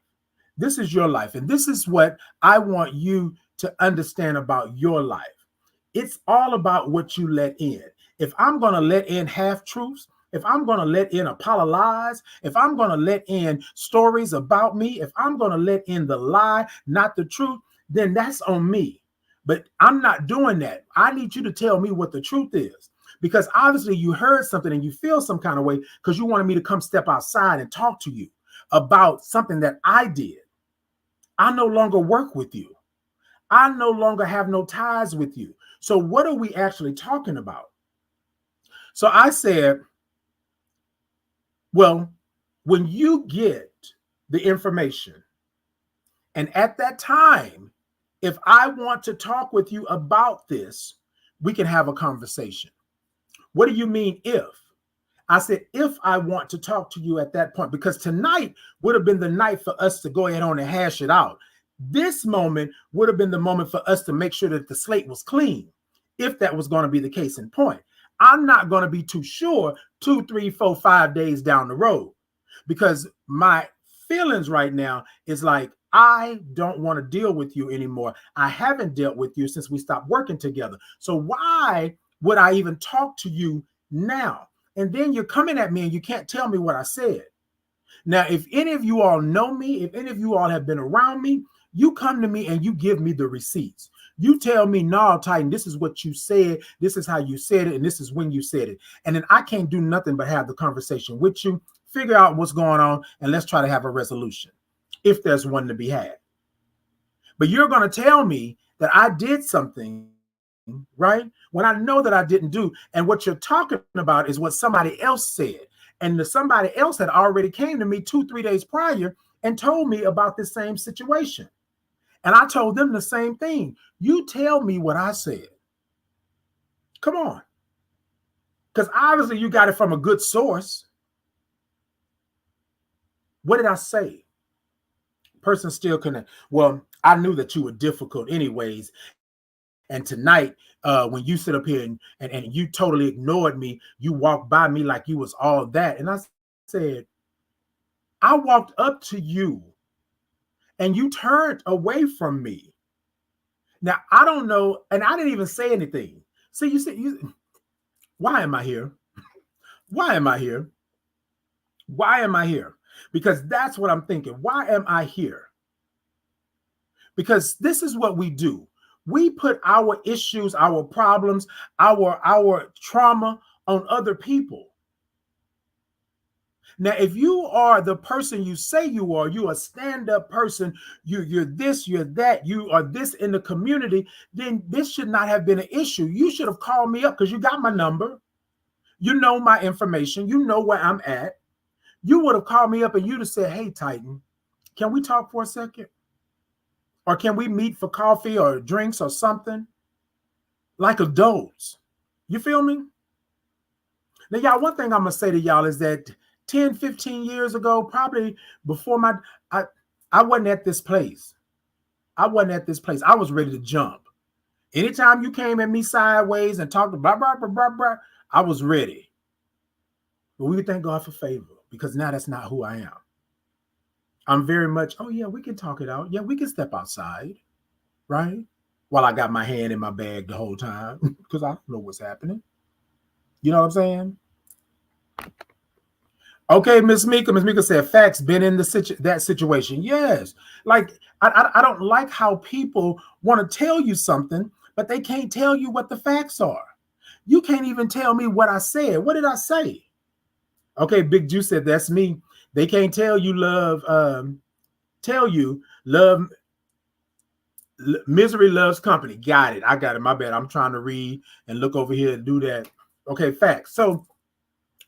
This is your life. And this is what I want you to understand about your life. It's all about what you let in. if I'm going to let in half truths, if I'm going to let in apologize, if I'm going to let in stories about me, if I'm going to let in the lie, not the truth, then that's on me. But I'm not doing that. I need you to tell me what the truth is, because obviously you heard something and you feel some kind of way because you wanted me to come step outside and talk to you about something that I did. I no longer work with you. I no longer have no ties with you. So what are we actually talking about? So I said, well, when you get the information, and at that time, if I want to talk with you about this, we can have a conversation. What do you mean if? I said, if I want to talk to you at that point, because tonight would have been the night for us to go ahead on and hash it out. This moment would have been the moment for us to make sure that the slate was clean, if that was going to be the case in point. I'm not going to be too sure 2, 3, 4, 5 days down the road, because my feelings right now is like, I don't want to deal with you anymore. I haven't dealt with you since we stopped working together. So why would I even talk to you now? And then you're coming at me and you can't tell me what I said. Now, if any of you all know me, if any of you all have been around me, you come to me and you give me the receipts. You tell me, no, Titan, this is what you said. This is how you said it. And this is when you said it. And then I can't do nothing but have the conversation with you, figure out what's going on, and let's try to have a resolution, if there's one to be had. But you're going to tell me that I did something, right, when I know that I didn't do. And what you're talking about is what somebody else said. And the somebody else had already came to me 2, 3 days prior and told me about this same situation. And I told them the same thing. You tell me what I said. Come on. Because obviously you got it from a good source. What did I say? Person still couldn't. Well, I knew that you were difficult anyways. And tonight, when you sit up here and you totally ignored me, you walked by me like you was all that. And I said, I walked up to you and you turned away from me. Now, I don't know. And I didn't even say anything. So you said, why am I here? Why am I here? Why am I here? Because that's what I'm thinking. Why am I here? Because this is what we do. We put our issues, our problems, our trauma on other people. Now, if you are the person you say you are, you're a stand-up person, you're this, you're that, you are this in the community, then this should not have been an issue. You should have called me up because you got my number. You know my information. You know where I'm at. You would have called me up and you'd have said, hey, Titan, can we talk for a second? Or can we meet for coffee or drinks or something? Like adults. You feel me? Now, y'all, one thing I'm going to say to y'all is that 10, 15 years ago, probably before I wasn't at this place. I wasn't at this place. I was ready to jump. Anytime you came at me sideways and talked blah, blah, blah, blah, blah, I was ready. But we thank God for favor, because now that's not who I am. I'm very much, oh, yeah, we can talk it out. Yeah, we can step outside, right? While I got my hand in my bag the whole time, because I don't know what's happening. You know what I'm saying? Okay, Miss Mika. Miss Mika said, facts, been in that situation. Yes. Like, I don't like how people want to tell you something, but they can't tell you what the facts are. You can't even tell me what I said. What did I say? Okay, Big Juice said, that's me. They can't tell you misery loves company. Got it. I got it. My bad. I'm trying to read and look over here and do that. Okay, facts. So,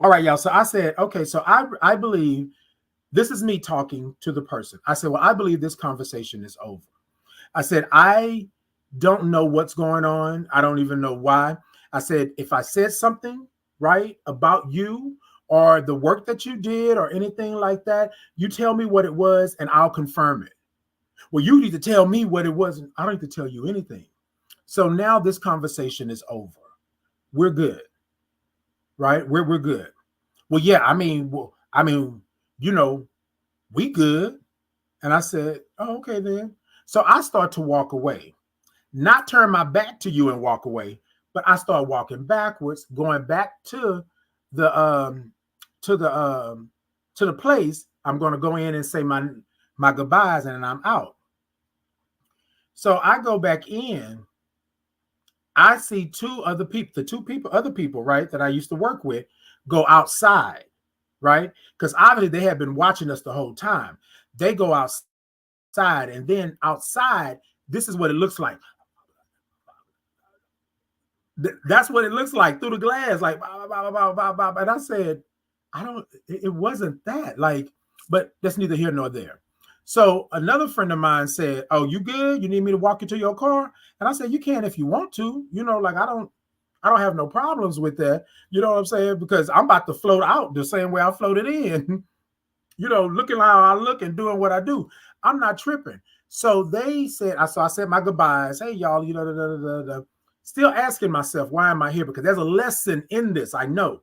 all right, y'all. So I said, okay, so I believe this is me talking to the person. I said, well, I believe this conversation is over. I said, I don't know what's going on. I don't even know why. I said, if I said something, right, about you or the work that you did or anything like that, you tell me what it was and I'll confirm it. Well, you need to tell me what it was. I don't need to tell you anything. So now this conversation is over. We're good. Right? We're good. Well, yeah, I mean, you know, we good. And I said, oh, okay, then. So I start to walk away, not turn my back to you and walk away, But I start walking backwards, going back the to the to the place. I'm going to go in and say my goodbyes, and then I'm out. So I go back in. I see other people, right, that I used to work with, go outside, right? Because obviously they have been watching us the whole time. They go outside, and then outside, this is what it looks like. That's what it looks like through the glass, like bah, bah, bah, bah, bah, bah. And I said, it wasn't that, like, but that's neither here nor there. So another friend of mine said, "Oh, you good? You need me to walk you to your car?" And I said, "You can if you want to. Like I don't have no problems with that. You know what I'm saying? Because I'm about to float out the same way I floated in, looking how I look and doing what I do. I'm not tripping." So they said, I said my goodbyes. Hey, y'all, still asking myself, why am I here? Because there's a lesson in this, I know.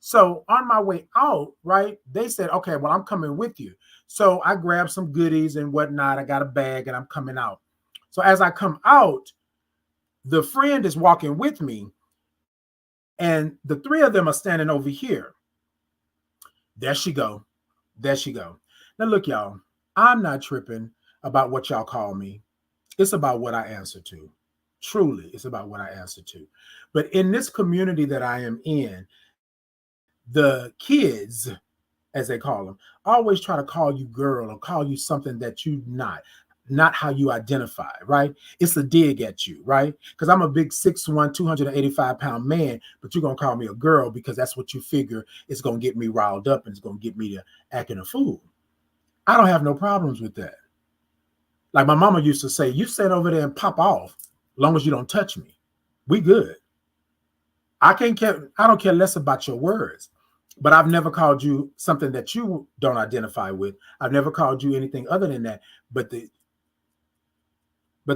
So on my way out, right, they said, okay, well, I'm coming with you. So I grabbed some goodies and whatnot. I got a bag and I'm coming out. So as I come out, the friend is walking with me, and the three of them are standing over here. There she go. There she go. Now look, y'all, I'm not tripping about what y'all call me. It's about what I answer to. Truly, it's about what I answer to. But in this community that I am in, the kids, as they call them, always try to call you girl or call you something that you're not how you identify, right? It's a dig at you, right? Because I'm a big 6'1", 285-pound man, but you're going to call me a girl because that's what you figure is going to get me riled up and it's going to get me to acting a fool. I don't have no problems with that. Like my mama used to say, you stand over there and pop off as long as you don't touch me. We good. I don't care less about your words, but I've never called you something that you don't identify with. I've never called you anything other than that. But the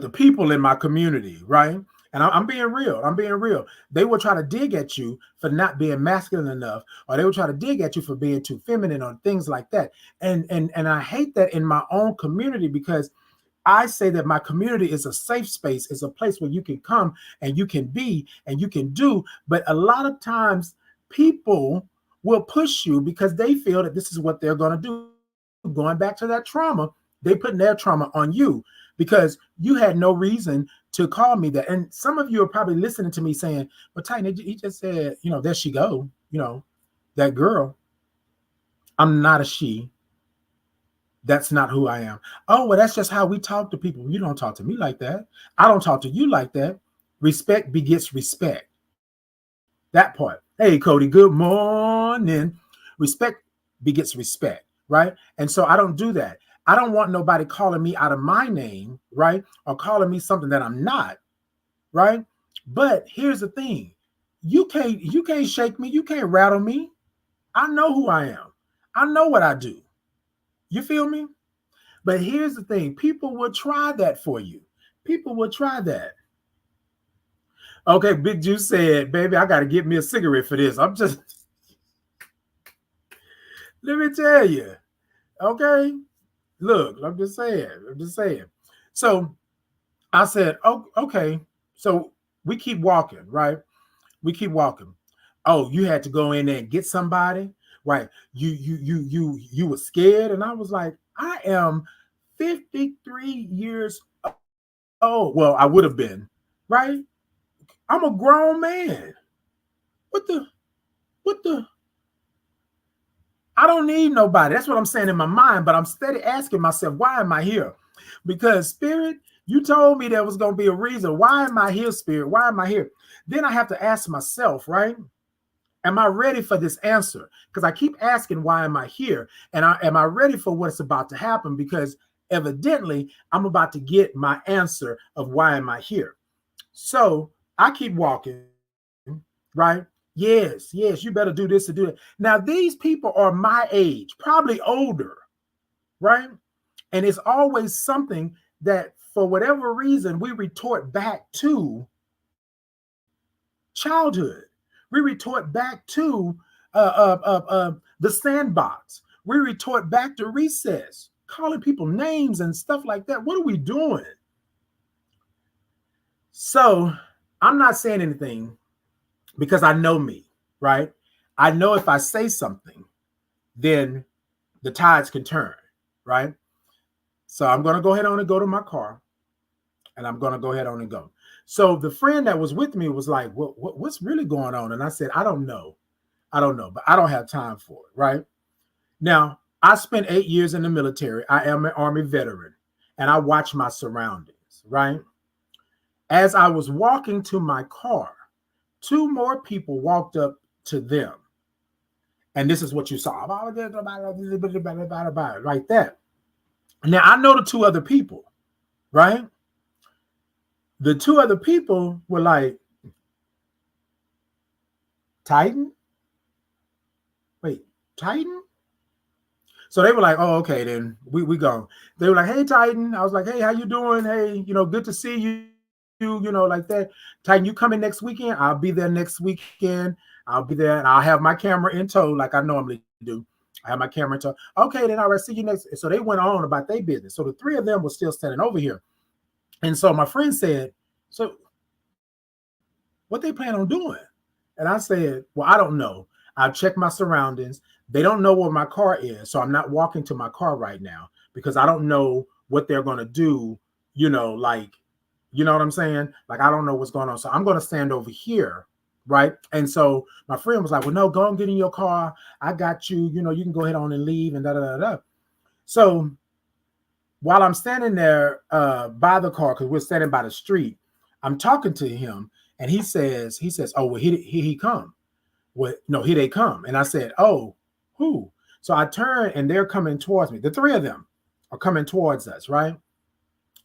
people in my community, right? And I'm being real. I'm being real. They will try to dig at you for not being masculine enough, or they will try to dig at you for being too feminine or things like that. And I hate that in my own community, because I say that my community is a safe space, is a place where you can come and you can be and you can do. But a lot of times people will push you because they feel that this is what they're going to do. Going back to that trauma, they putting their trauma on you because you had no reason to call me that. And some of you are probably listening to me saying, well, Titan, he just said, there she go, that girl. I'm not a she. That's not who I am. Oh, well, that's just how we talk to people. You don't talk to me like that. I don't talk to you like that. Respect begets respect. That part. Hey, Cody, good morning. Respect begets respect, right? And so I don't do that. I don't want nobody calling me out of my name, right? Or calling me something that I'm not, right? But here's the thing. You can't shake me. You can't rattle me. I know who I am. I know what I do. You feel me? But here's the thing. People will try that for you. People will try that. Okay, Big Juice said, baby, I got to get me a cigarette for this. Let me tell you. Okay. Look, I'm just saying. So I said, oh, okay. So we keep walking, right? We keep walking. Oh, you had to go in there and get somebody, right? You were scared. And I was like, I am 53 years old. Well, I would have been, right? I'm a grown man. What the? I don't need nobody. That's what I'm saying in my mind, but I'm steady asking myself, why am I here? Because Spirit, you told me there was going to be a reason. Why am I here, Spirit? Why am I here? Then I have to ask myself, right? Am I ready for this answer? Because I keep asking, why am I here? And am I ready for what's about to happen? Because evidently, I'm about to get my answer of why am I here. So I keep walking, right? Yes, you better do this to do it. Now, these people are my age, probably older, right? And it's always something that, for whatever reason, we retort back to childhood. We retort back to the sandbox. We retort back to recess, calling people names and stuff like that. What are we doing? So I'm not saying anything because I know me, right? I know if I say something, then the tides can turn, right? So I'm going to go ahead on and go to my car, and I'm going to go ahead on and go. So the friend that was with me was like, what's really going on? And I said, I don't know, but I don't have time for it, right? Now, I spent 8 years in the military. I am an Army veteran, and I watch my surroundings, right? As I was walking to my car, 2 more people walked up to them. And this is what you saw. Right there. Now, I know the 2 other people, right? The 2 other people were like, Titan? Wait, Titan? So they were like, oh, okay, then we go. They were like, hey, Titan. I was like, hey, how you doing? Hey, good to see you, like that. Titan, you coming next weekend? I'll be there next weekend. I'll be there, and I'll have my camera in tow like I normally do. I have my camera in tow. Okay, then all right, see you next. So they went on about their business. So the 3 of them were still standing over here. And so my friend said, so what they plan on doing? And I said, well, I don't know. I've checked my surroundings. They don't know where my car is. So I'm not walking to my car right now because I don't know what they're going to do, like, you know what I'm saying? Like, I don't know what's going on. So I'm going to stand over here, right? And so my friend was like, well, no, go and get in your car. I got you. You can go ahead on and leave and da-da-da-da. So while I'm standing there by the car, because we're standing by the street, I'm talking to him, and he says, oh, well, here he come. Well, no, here they come. And I said, oh, who? So I turn, and they're coming towards me. The 3 of them are coming towards us, right?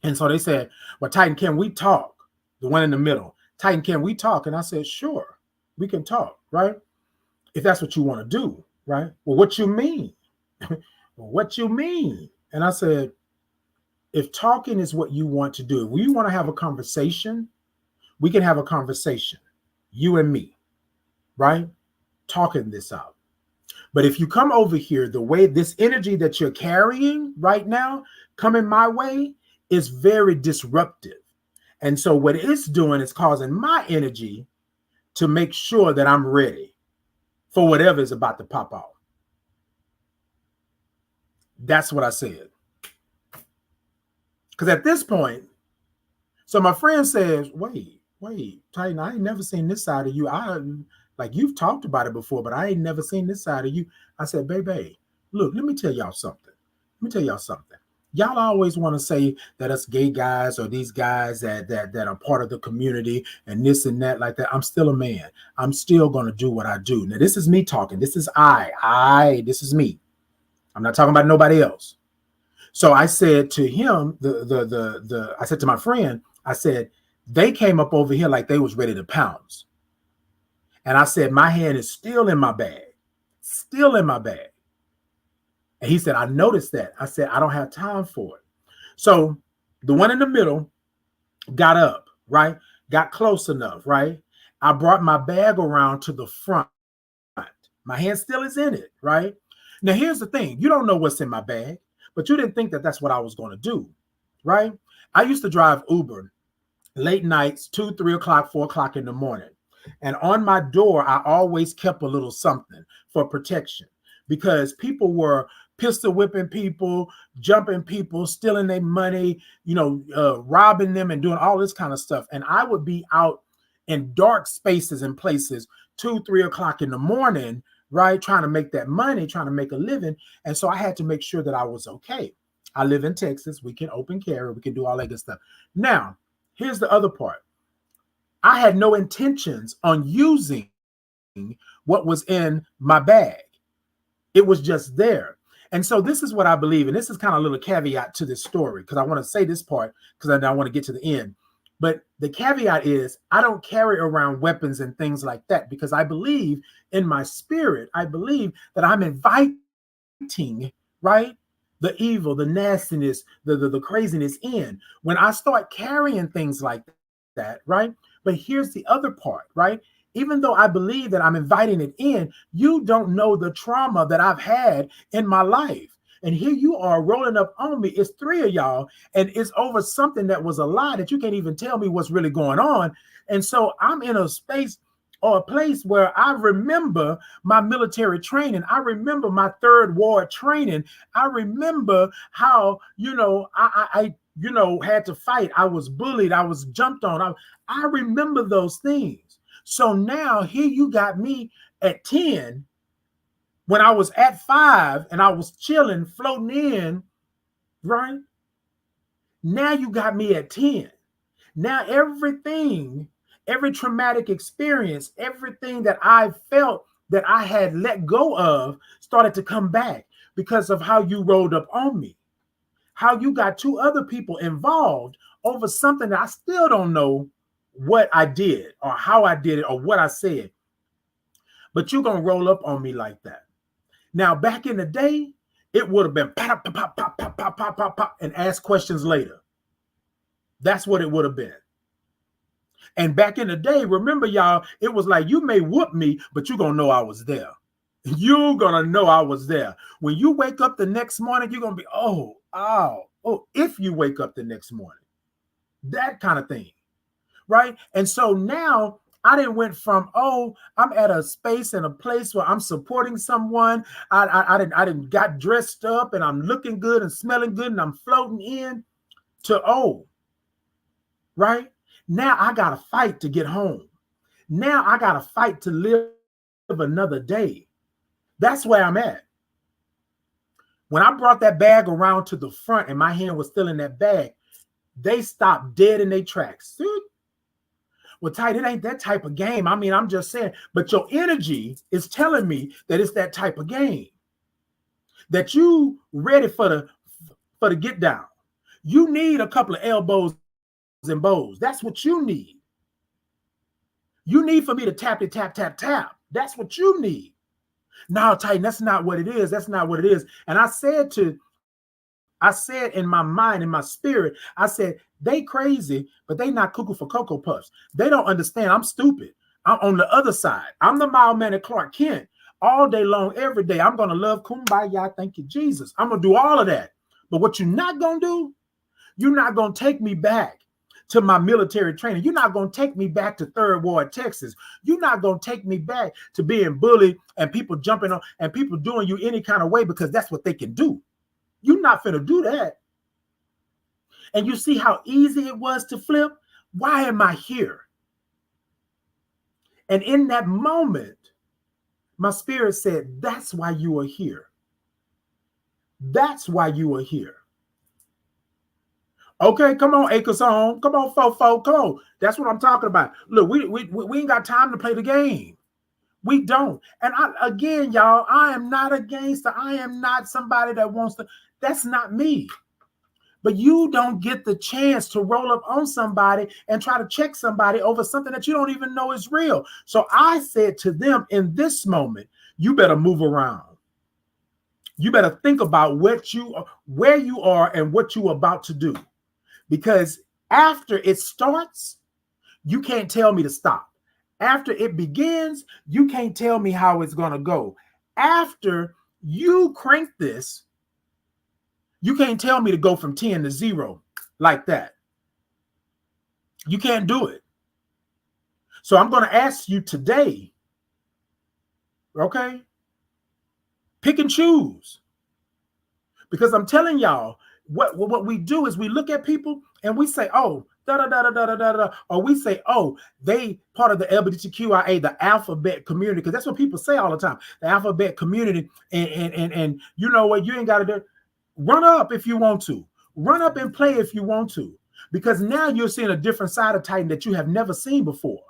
And so they said, well, Titan, can we talk? The one in the middle. Titan, can we talk? And I said, sure, we can talk, right? If that's what you want to do, right? Well, what you mean? Well, what you mean? And I said, if talking is what you want to do, if we want to have a conversation, we can have a conversation, you and me, right? Talking this out. But if you come over here, the way this energy that you're carrying right now, coming my way, is very disruptive. And so what it's doing is causing my energy to make sure that I'm ready for whatever is about to pop off. That's what I said. Because at this point, so my friend says, wait, Titan, I ain't never seen this side of you. Like, you've talked about it before, but I ain't never seen this side of you. I said, baby, look, let me tell y'all something. Y'all always want to say that us gay guys or these guys that are part of the community and this and that like that. I'm still a man. I'm still going to do what I do. Now, this is me talking. This is this is me. I'm not talking about nobody else. So I said to him, I said to my friend, I said, they came up over here like they was ready to pounce. And I said, my hand is still in my bag. And he said, I noticed that. I said, I don't have time for it. So the one in the middle got up, right? Got close enough, right? I brought my bag around to the front. My hand still is in it, right? Now, here's the thing. You don't know what's in my bag, but you didn't think that that's what I was going to do, right? I used to drive Uber late nights, 2, 3 o'clock, 4 o'clock in the morning. And on my door, I always kept a little something for protection because people were pistol whipping people, jumping people, stealing their money, robbing them and doing all this kind of stuff. And I would be out in dark spaces and places 2, 3 o'clock in the morning, right? Trying to make that money, trying to make a living. And so I had to make sure that I was okay. I live in Texas. We can open carry. We can do all that good stuff. Now, here's the other part. I had no intentions on using what was in my bag. It was just there. And so this is what I believe. And this is kind of a little caveat to this story because I want to say this part because I want to get to the end. But the caveat is I don't carry around weapons and things like that because I believe in my spirit. I believe that I'm inviting, right? The evil, the nastiness, the craziness in. When I start carrying things like that, right? But here's the other part, right? Even though I believe that I'm inviting it in, you don't know the trauma that I've had in my life. And here you are rolling up on me. It's 3 of y'all, and it's over something that was a lie that you can't even tell me what's really going on. And so I'm in a space or a place where I remember my military training. I remember my third ward training. I remember how, I had to fight. I was bullied. I was jumped on. I remember those things. So now here you got me at 10 when I was at 5 and I was chilling, floating in, right? Now you got me at 10. Now every traumatic experience, everything that I felt that I had let go of started to come back because of how you rolled up on me, how you got 2 other people involved over something that I still don't know what I did or how I did it or what I said. But you're going to roll up on me like that. Now, back in the day, it would have been pop, pop, pop, pop, pop, pop, pop, pop, pop, and ask questions later. That's what it would have been. And back in the day, remember, y'all, it was like, you may whoop me, but you're going to know I was there. You're going to know I was there. When you wake up the next morning, you're going to be, oh, if you wake up the next morning, that kind of thing, right? And so now I didn't went from, I'm at a space and a place where I'm supporting someone. I didn't got dressed up and I'm looking good and smelling good and I'm floating in to, right? Now I got to fight to get home. Now I got to fight to live another day. That's where I'm at. When I brought that bag around to the front and my hand was still in that bag, they stopped dead in their tracks. Well, Tight, it ain't that type of game. I mean, I'm just saying, but your energy is telling me that it's that type of game. That you ready for the get down. You need a couple of elbows and bows. That's what you need. You need for me to tap it, tap, tap, tap. That's what you need. No, Titan, that's not what it is. That's not what it is. And I said in my mind, in my spirit, I said, they crazy, but they not cuckoo for Cocoa Puffs. They don't understand. I'm stupid. I'm on the other side. I'm the mild man at Clark Kent all day long, every day. I'm going to love Kumbaya. Thank you, Jesus. I'm going to do all of that. But what you're not going to do, you're not going to take me back to my military training. You're not going to take me back to Third Ward, Texas. You're not going to take me back to being bullied and people jumping on and people doing you any kind of way because that's what they can do. You're not finna do that. And you see how easy it was to flip? Why am I here? And in that moment, my spirit said, that's why you are here. That's why you are here. Okay, come on, Acres on. Come on, Fofo, come on. That's what I'm talking about. Look, we ain't got time to play the game. We don't. And again, y'all, I am not a gangster. I am not somebody that wants to. That's not me. But you don't get the chance to roll up on somebody and try to check somebody over something that you don't even know is real. So I said to them in this moment, you better move around. You better think about where you are and what you're about to do. Because after it starts, you can't tell me to stop. After it begins, you can't tell me how it's going to go. After you crank this, you can't tell me to go from 10 to 0 like that. You can't do it. So I'm going to ask you today, okay? Pick and choose. Because I'm telling y'all, what we do is we look at people and we say, oh, da da da da da da da, or we say, oh, they part of the LGBTQIA, the alphabet community, because that's what people say all the time, the alphabet community, and you know what, you ain't got to do. Run up if you want to. Run up and play if you want to, because now you're seeing a different side of Titan that you have never seen before.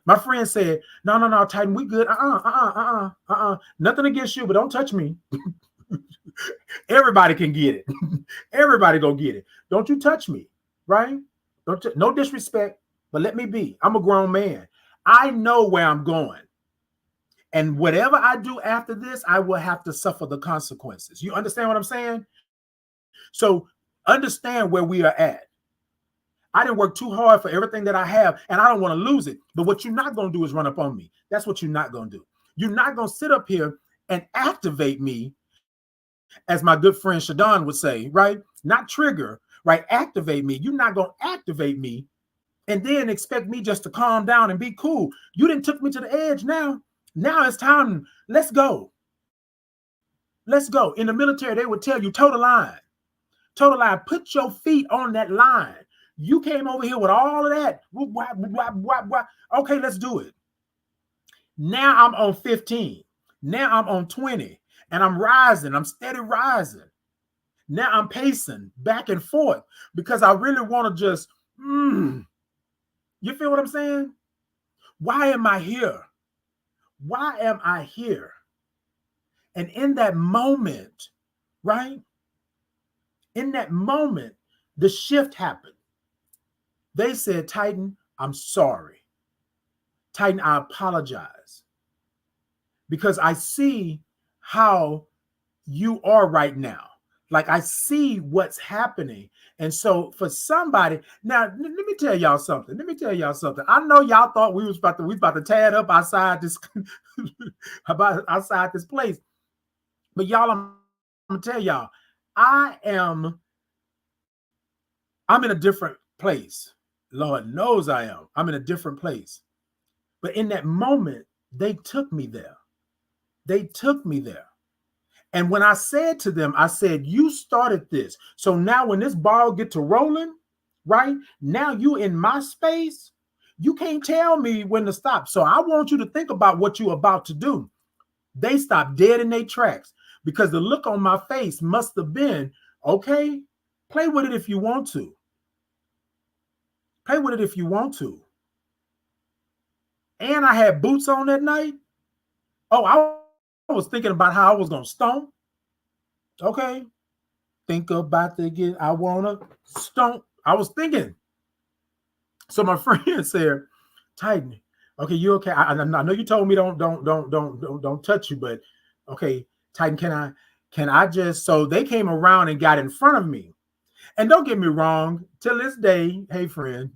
My friend said, no, Titan, we good. Nothing against you, but don't touch me. Everybody can get it. Everybody gonna get it. Don't you touch me, right? No disrespect, but let me be. I'm a grown man. I know where I'm going. And whatever I do after this, I will have to suffer the consequences. You understand what I'm saying? So understand where we are at. I didn't work too hard for everything that I have, and I don't want to lose it. But what you're not going to do is run up on me. That's what you're not going to do. You're not going to sit up here and activate me, as my good friend Shadon would say, right? Not trigger, right? Activate me. You're not going to activate me and then expect me just to calm down and be cool. You didn't took me to the edge now. Now it's time. Let's go. Let's go. In the military, they would tell you, toe the line. Toe the line. Put your feet on that line. You came over here with all of that. Okay, let's do it. Now I'm on 15. Now I'm on 20. And I'm rising. I'm steady rising. Now I'm pacing back and forth because I really want to just, you feel what I'm saying? Why am I here? Why am I here? And in that moment, right? In that moment, the shift happened. They said, Titan, I'm sorry. Titan, I apologize. Because I see how you are right now. Like I see what's happening. And so for somebody, now let me tell y'all something. I know y'all thought we was about to tear it up outside this outside this place. But y'all, I'm gonna tell y'all, I'm in a different place. Lord knows I am. I'm in a different place. But in that moment, they took me there. They took me there. And when I said to them, I said, you started this. So now when this ball get to rolling, right? Now you in my space, you can't tell me when to stop. So I want you to think about what you're about to do. They stopped dead in their tracks because the look on my face must have been, okay, play with it if you want to. Play with it if you want to. And I had boots on that night. Oh, I was thinking about how I was going to stomp. Okay. Think about the I want to stomp. I was thinking. So my friend said, Titan, okay, you okay? I know you told me don't touch you, but okay, Titan, can I just, so they came around and got in front of me. And don't get me wrong, till this day, hey friend,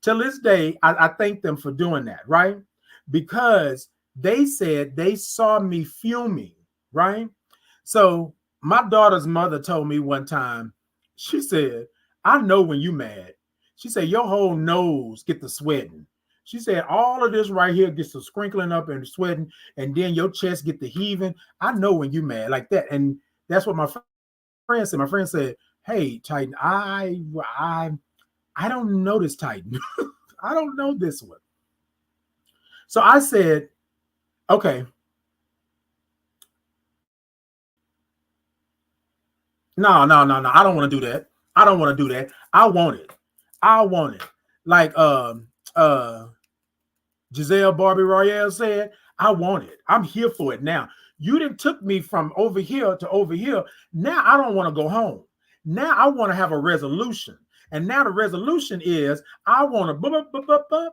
till this day, I thank them for doing that, right? Because they said they saw me fuming, right? So my daughter's mother told me one time, she said, I know when you mad. She said, your whole nose get to sweating. She said, all of this right here gets to sprinkling up and sweating, and then your chest get to heaving. I know when you mad like that. And that's what my friend said. My friend said, hey, Titan, I don't know this Titan. I don't know this one. So I said, okay. No. I don't want to do that. I don't want to do that. I want it. Like Giselle Barbie Royale said, I want it. I'm here for it now. You didn't took me from over here to over here. Now I don't want to go home. Now I want to have a resolution. And now the resolution is I want to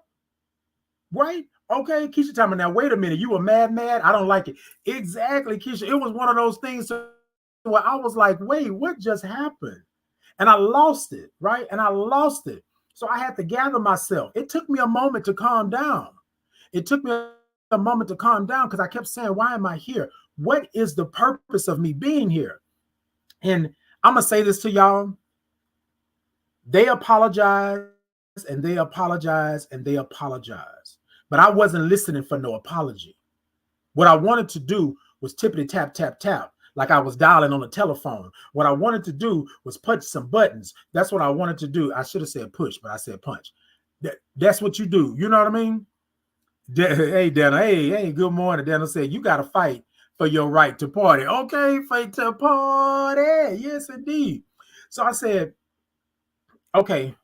right? Okay, Keisha telling me now, wait a minute, you were mad. I don't like it. Exactly, Keisha. It was one of those things where I was like, wait, what just happened? And I lost it, right? And I lost it. So I had to gather myself. It took me a moment to calm down. Because I kept saying, why am I here? What is the purpose of me being here? And I'm going to say this to y'all. They apologize and they apologize and they apologize. But I wasn't listening for no apology. What I wanted to do was tippity tap, tap, tap, like I was dialing on a telephone. What I wanted to do was punch some buttons. That's what I wanted to do. I should have said push, but I said punch. That's what you do. You know what I mean? Hey, Dana. Hey, good morning. Dana said, you got to fight for your right to party. Okay, fight to party. Yes, indeed. So I said, okay.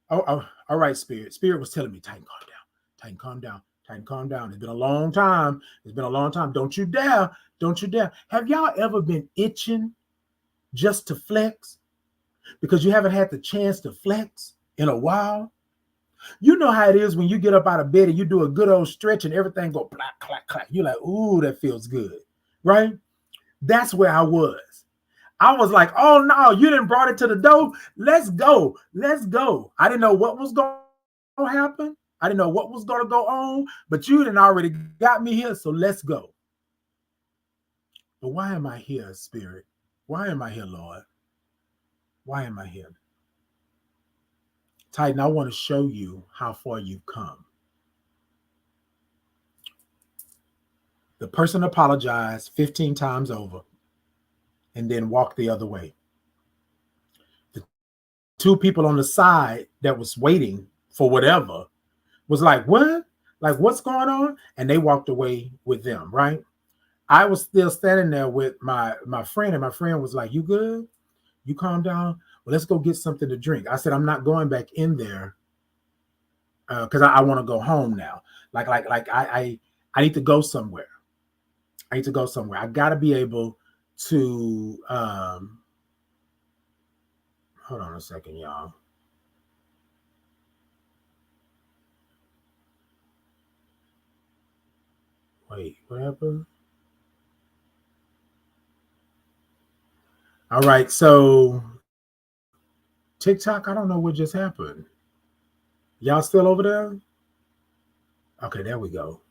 Oh, all right, Spirit. Spirit was telling me, Titan, calm down. Titan, calm down. Titan, calm down. It's been a long time. Don't you dare. Have y'all ever been itching just to flex because you haven't had the chance to flex in a while? You know how it is when you get up out of bed and you do a good old stretch and everything go clack, clack, clack. You're like, ooh, that feels good, right? That's where I was. I was like, oh, no, you didn't brought it to the door. Let's go. I didn't know what was going to happen. I didn't know what was going to go on, but you didn't already got me here, so let's go. But why am I here, Spirit? Why am I here, Lord? Why am I here? Titan, I want to show you how far you've come. The person apologized 15 times over and then walked the other way. The two people on the side that was waiting for whatever was like, what? Like, what's going on? And they walked away with them, right? I was still standing there with my friend, and my friend was like, you good? You calm down? Well, let's go get something to drink. I said, I'm not going back in there because I want to go home now. I need to go somewhere. I need to go somewhere. I got to be able to hold on a second, y'all. Wait, what happened? All right, so TikTok, I don't know what just happened. Y'all still over there? Okay, there we go.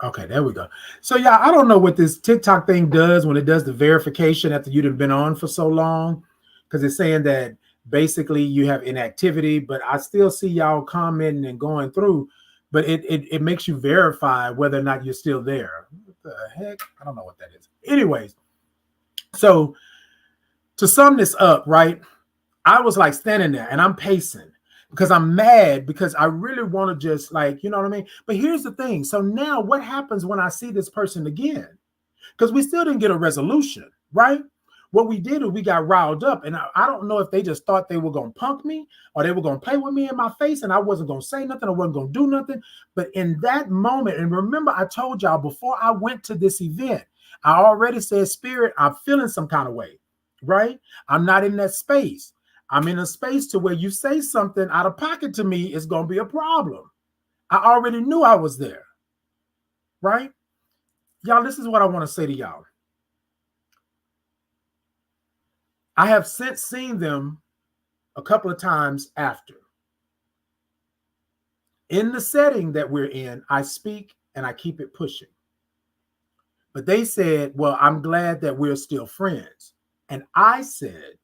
Okay, there we go. So yeah, I don't know what this TikTok thing does when it does the verification after you've been on for so long, because it's saying that basically you have inactivity, but I still see y'all commenting and going through, but it makes you verify whether or not you're still there. What the heck? I don't know what that is. Anyways, so to sum this up, right? I was like standing there and I'm pacing because I'm mad because I really want to just like, you know what I mean? But here's the thing. So now what happens when I see this person again? Because we still didn't get a resolution, right? What we did is we got riled up, and I don't know if they just thought they were going to punk me or they were going to play with me in my face and I wasn't going to say nothing. I wasn't going to do nothing. But in that moment, and remember, I told y'all before I went to this event, I already said, Spirit, I'm feeling some kind of way, right? I'm not in that space. I'm in a space to where you say something out of pocket to me is going to be a problem. I already knew I was there, right? Y'all, this is what I want to say to y'all. I have since seen them a couple of times after. In the setting that we're in, I speak and I keep it pushing. But they said, well, I'm glad that we're still friends. And I said,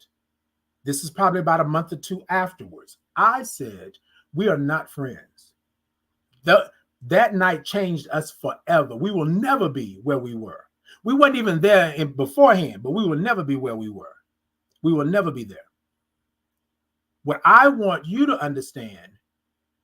this is probably about a month or two afterwards. I said, we are not friends. That night changed us forever. We will never be where we were. We weren't even there beforehand, but we will never be where we were. We will never be there. What I want you to understand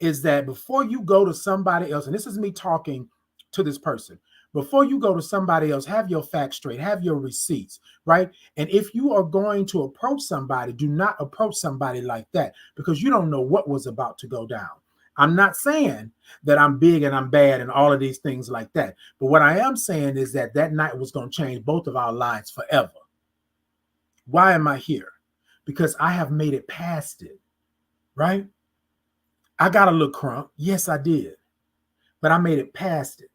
is that before you go to somebody else, and this is me talking to this person, before you go to somebody else, have your facts straight, have your receipts, right? And if you are going to approach somebody, do not approach somebody like that because you don't know what was about to go down. I'm not saying that I'm big and I'm bad and all of these things like that. But what I am saying is that that night was going to change both of our lives forever. Why am I here? Because I have made it past it, right? I got a little crump. Yes, I did. But I made it past it.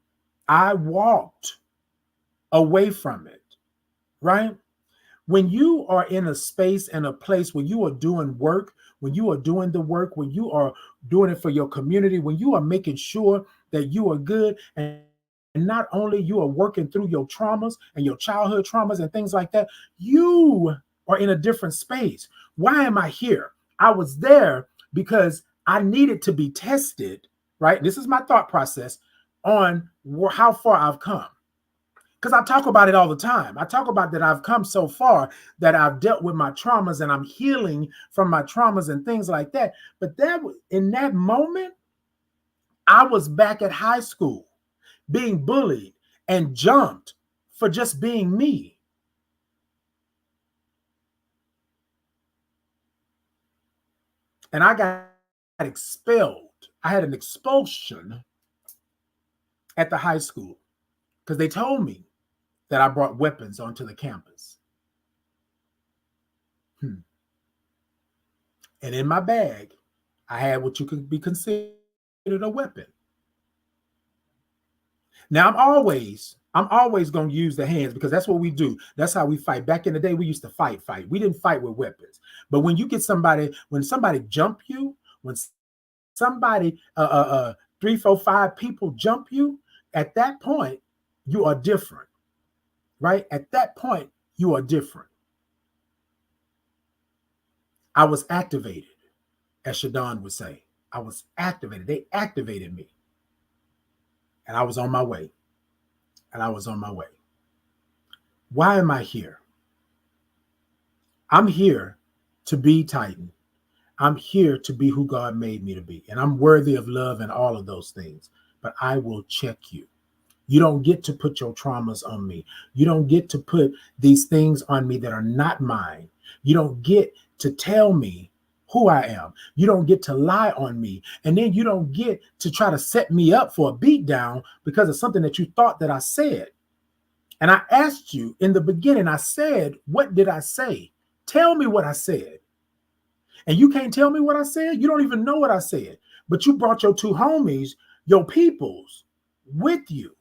I walked away from it, right? When you are in a space and a place where you are doing work, when you are doing the work, when you are doing it for your community, when you are making sure that you are good, and not only you are working through your traumas and your childhood traumas and things like that, you are in a different space. Why am I here? I was there because I needed to be tested, right? This is my thought process on how far I've come. Because I talk about it all the time. I talk about that I've come so far that I've dealt with my traumas and I'm healing from my traumas and things like that. But that in that moment, I was back at high school being bullied and jumped for just being me. And I got expelled. I had an expulsion at the high school because they told me that I brought weapons onto the campus. And in my bag, I had what you could be considered a weapon. Now I'm always going to use the hands because that's what we do. That's how we fight. Back in the day, we used to fight. We didn't fight with weapons. But when you get somebody, when somebody jump you, when somebody, 3, 4, 5 people jump you, at that point, you are different, right? At that point, you are different. I was activated, as Shadon would say. I was activated. They activated me. And I was on my way. And I was on my way. Why am I here? I'm here to be Titan. I'm here to be who God made me to be. And I'm worthy of love and all of those things. But I will check you. You don't get to put your traumas on me. You don't get to put these things on me that are not mine. You don't get to tell me who I am. You don't get to lie on me. And then you don't get to try to set me up for a beat down because of something that you thought that I said. And I asked you in the beginning, I said, what did I say? Tell me what I said. And you can't tell me what I said. You don't even know what I said. But you brought your two homies, your peoples, with you.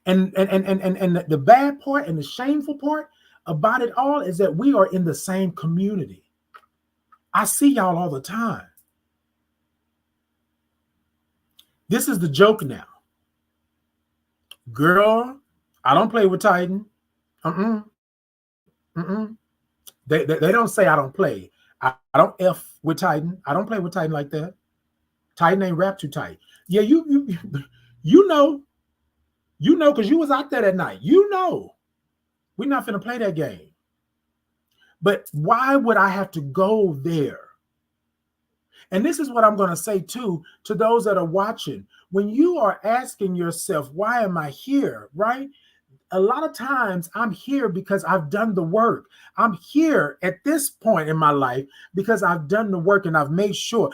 And the bad part and the shameful part about it all is that we are in the same community. I see y'all all the time. This is the joke now. Girl, I don't play with Titan. They don't say I don't play. I don't F with Titan. I don't play with Titan like that. Titan ain't rap too tight. Yeah, you know, because you was out there that night. You know, we're not finna play that game. But why would I have to go there? And this is what I'm going to say too to those that are watching. When you are asking yourself, why am I here, right? A lot of times I'm here because I've done the work. I'm here at this point in my life because I've done the work and I've made sure.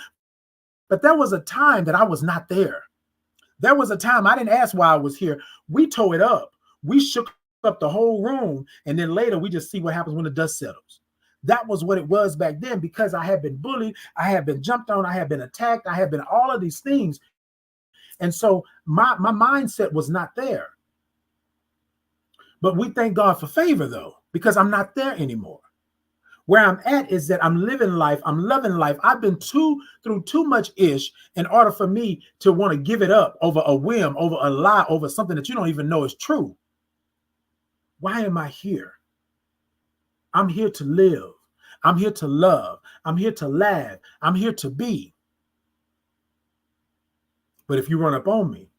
But there was a time that I was not there. There was a time I didn't ask why I was here. We tore it up. We shook up the whole room. And then later we just see what happens when the dust settles. That was what it was back then because I had been bullied. I had been jumped on. I had been attacked. I had been all of these things. And so my mindset was not there. But we thank God for favor, though, because I'm not there anymore. Where I'm at is that I'm living life. I'm loving life. I've been through too much ish in order for me to want to give it up over a whim, over a lie, over something that you don't even know is true. Why am I here? I'm here to live. I'm here to love. I'm here to laugh. I'm here to be. But if you run up on me,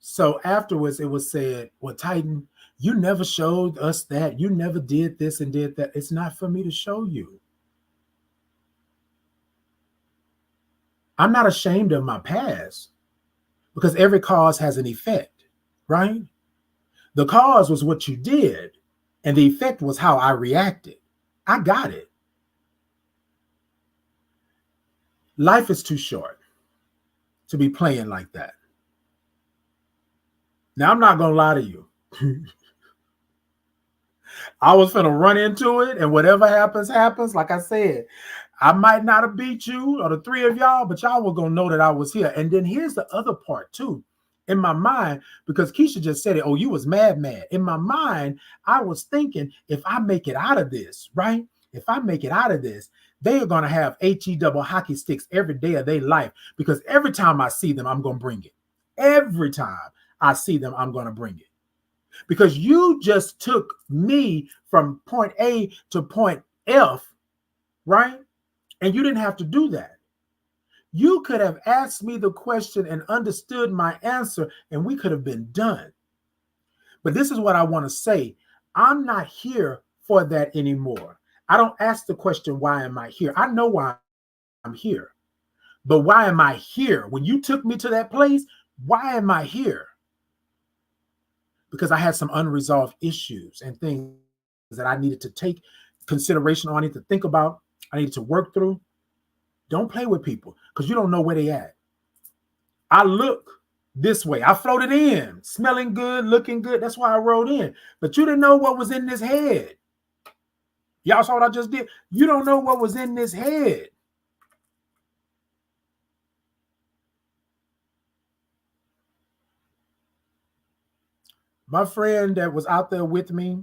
So afterwards it was said, well, Titan, you never showed us that. You never did this and did that. It's not for me to show you. I'm not ashamed of my past because every cause has an effect, right? The cause was what you did, and the effect was how I reacted. I got it. Life is too short to be playing like that. Now, I'm not going to lie to you. I was going to run into it, and whatever happens, happens. Like I said, I might not have beat you or the three of y'all, but y'all were going to know that I was here. And then here's the other part, too. In my mind, because Keisha just said it, oh, you was mad. In my mind, I was thinking, if I make it out of this, right? If I make it out of this, they are going to have HE double hockey sticks every day of their life because every time I see them, I'm going to bring it. Every time I see them, I'm going to bring it. Because you just took me from point A to point F, right? And you didn't have to do that. You could have asked me the question and understood my answer, and we could have been done. But this is what I want to say. I'm not here for that anymore. I don't ask the question, why am I here? I know why I'm here. But why am I here? When you took me to that place, why am I here? Because I had some unresolved issues and things that I needed to take consideration on, I need to think about, I needed to work through. Don't play with people because you don't know where they at. I look this way. I floated in, smelling good, looking good. That's why I rode in. But you didn't know what was in this head. Y'all saw what I just did? You don't know what was in this head. My friend that was out there with me,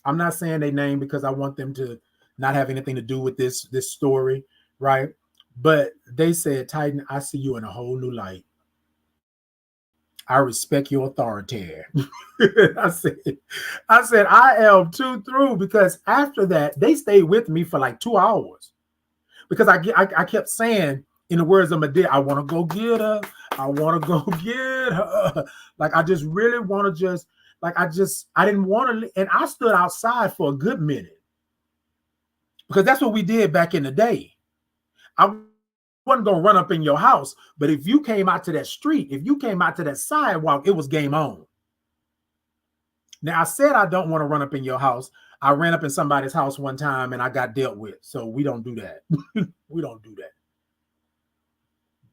I'm not saying their name because I want them to not have anything to do with this story, right? But they said, Titan, I see you in a whole new light. I respect your authority. I said, I am too through because after that, they stayed with me for like 2 hours because I kept saying in the words of my dad, I want to go get her. I want to go get her. Like I just really want to just like I didn't want to, and I stood outside for a good minute because that's what we did back in the day. I wasn't gonna run up in your house, but if you came out to that street, if you came out to that sidewalk, it was game on. Now I said I don't want to run up in your house. I ran up in somebody's house one time and I got dealt with. So we don't do that. We don't do that.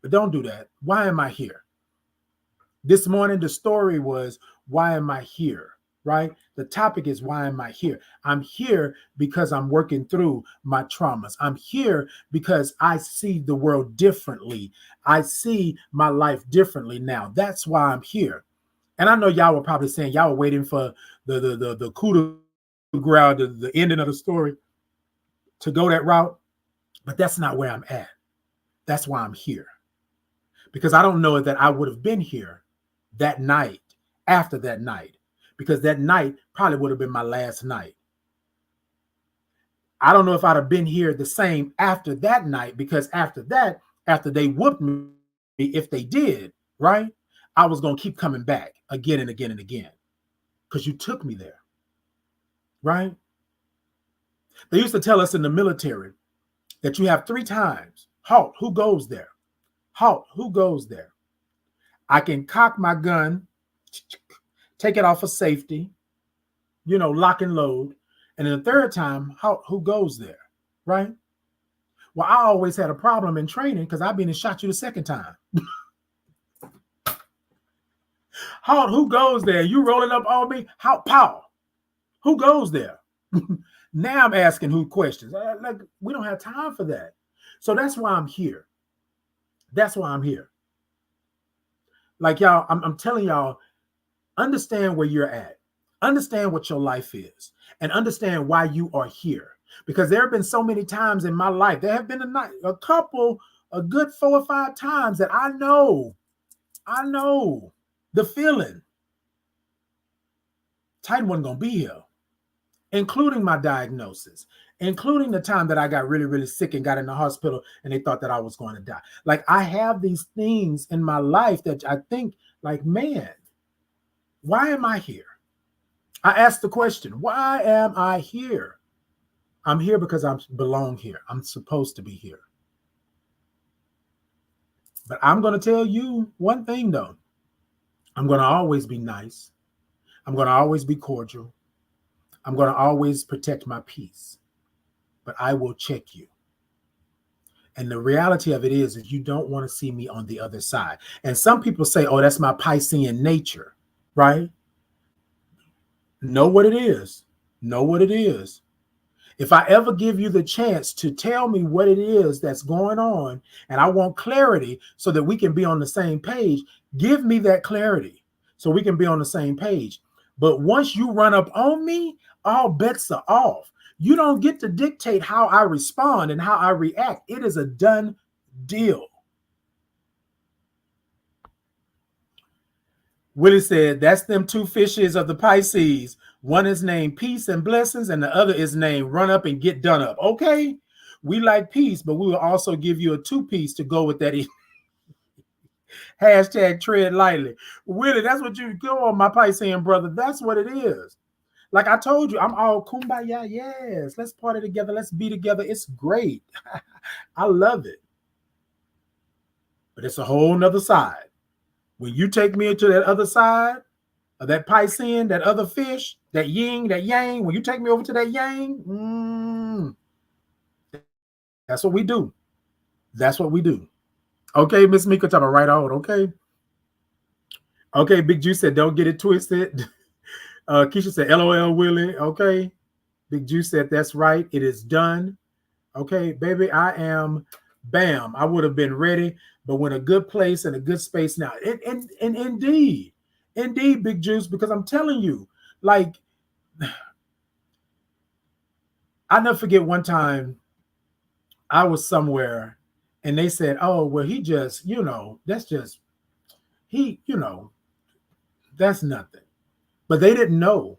But don't do that. Why am I here? This morning, the story was, why am I here? Right? The topic is, why am I here? I'm here because I'm working through my traumas. I'm here because I see the world differently. I see my life differently now. That's why I'm here. And I know y'all were probably saying y'all were waiting for the coup de grace, the ending of the story to go that route. But that's not where I'm at. That's why I'm here. Because I don't know that I would have been here that night, after that night, because that night probably would have been my last night. I don't know if I'd have been here the same after that night, because after that, after they whooped me, if they did, right, I was going to keep coming back again and again and again, because you took me there, right? They used to tell us in the military that you have 3 times. Halt, who goes there? Halt, who goes there? I can cock my gun, take it off of safety, lock and load. And then the 3rd time, halt, who goes there, right? Well, I always had a problem in training because I've been and shot you the 2nd time. Halt, who goes there? You rolling up on me? How, pow? Who goes there? Now I'm asking who questions. Like, we don't have time for that. So that's why I'm here. That's why I'm here. Like y'all, I'm telling y'all, understand where you're at. Understand what your life is and understand why you are here. Because there have been so many times in my life, there have been a good 4 or 5 times that I know the feeling. Titan wasn't going to be here, including my diagnosis, including the time that I got really, really sick and got in the hospital and they thought that I was going to die. Like I have these things in my life that I think like, man, why am I here? I asked the question, why am I here? I'm here because I belong here. I'm supposed to be here. But I'm going to tell you one thing though. I'm going to always be nice. I'm going to always be cordial. I'm going to always protect my peace. But I will check you. And the reality of it is you don't want to see me on the other side. And some people say, oh, that's my Piscean nature, right? Know what it is. Know what it is. If I ever give you the chance to tell me what it is that's going on, and I want clarity so that we can be on the same page, give me that clarity so we can be on the same page. But once you run up on me, all bets are off. You don't get to dictate how I respond and how I react. It is a done deal. Willie said, that's them 2 fishes of the Pisces. One is named Peace and Blessings, and the other is named Run Up and Get Done Up. Okay, we like peace, but we will also give you a 2-piece to go with that. Hashtag tread lightly. Willie, that's what you go on, my Piscean brother. That's what it is. Like I told you, I'm all kumbaya. Yes, let's party together. Let's be together. It's great. I love it. But it's a whole nother side. When you take me into that other side of that Piscean, that other fish, that yin, that yang, when you take me over to that yang, that's what we do. That's what we do. Okay, Miss Mika, talking right on. Okay. Okay, Big Juice said, don't get it twisted. Keisha said, LOL, Willie. Okay. Big Juice said, that's right. It is done. Okay, baby, I am, bam. I would have been ready, but we're in a good place and a good space now. And indeed, Indeed, Big Juice, because I'm telling you, like, I'll never forget one time I was somewhere and they said, oh, well, he just, that's just, he, that's nothing. But they didn't know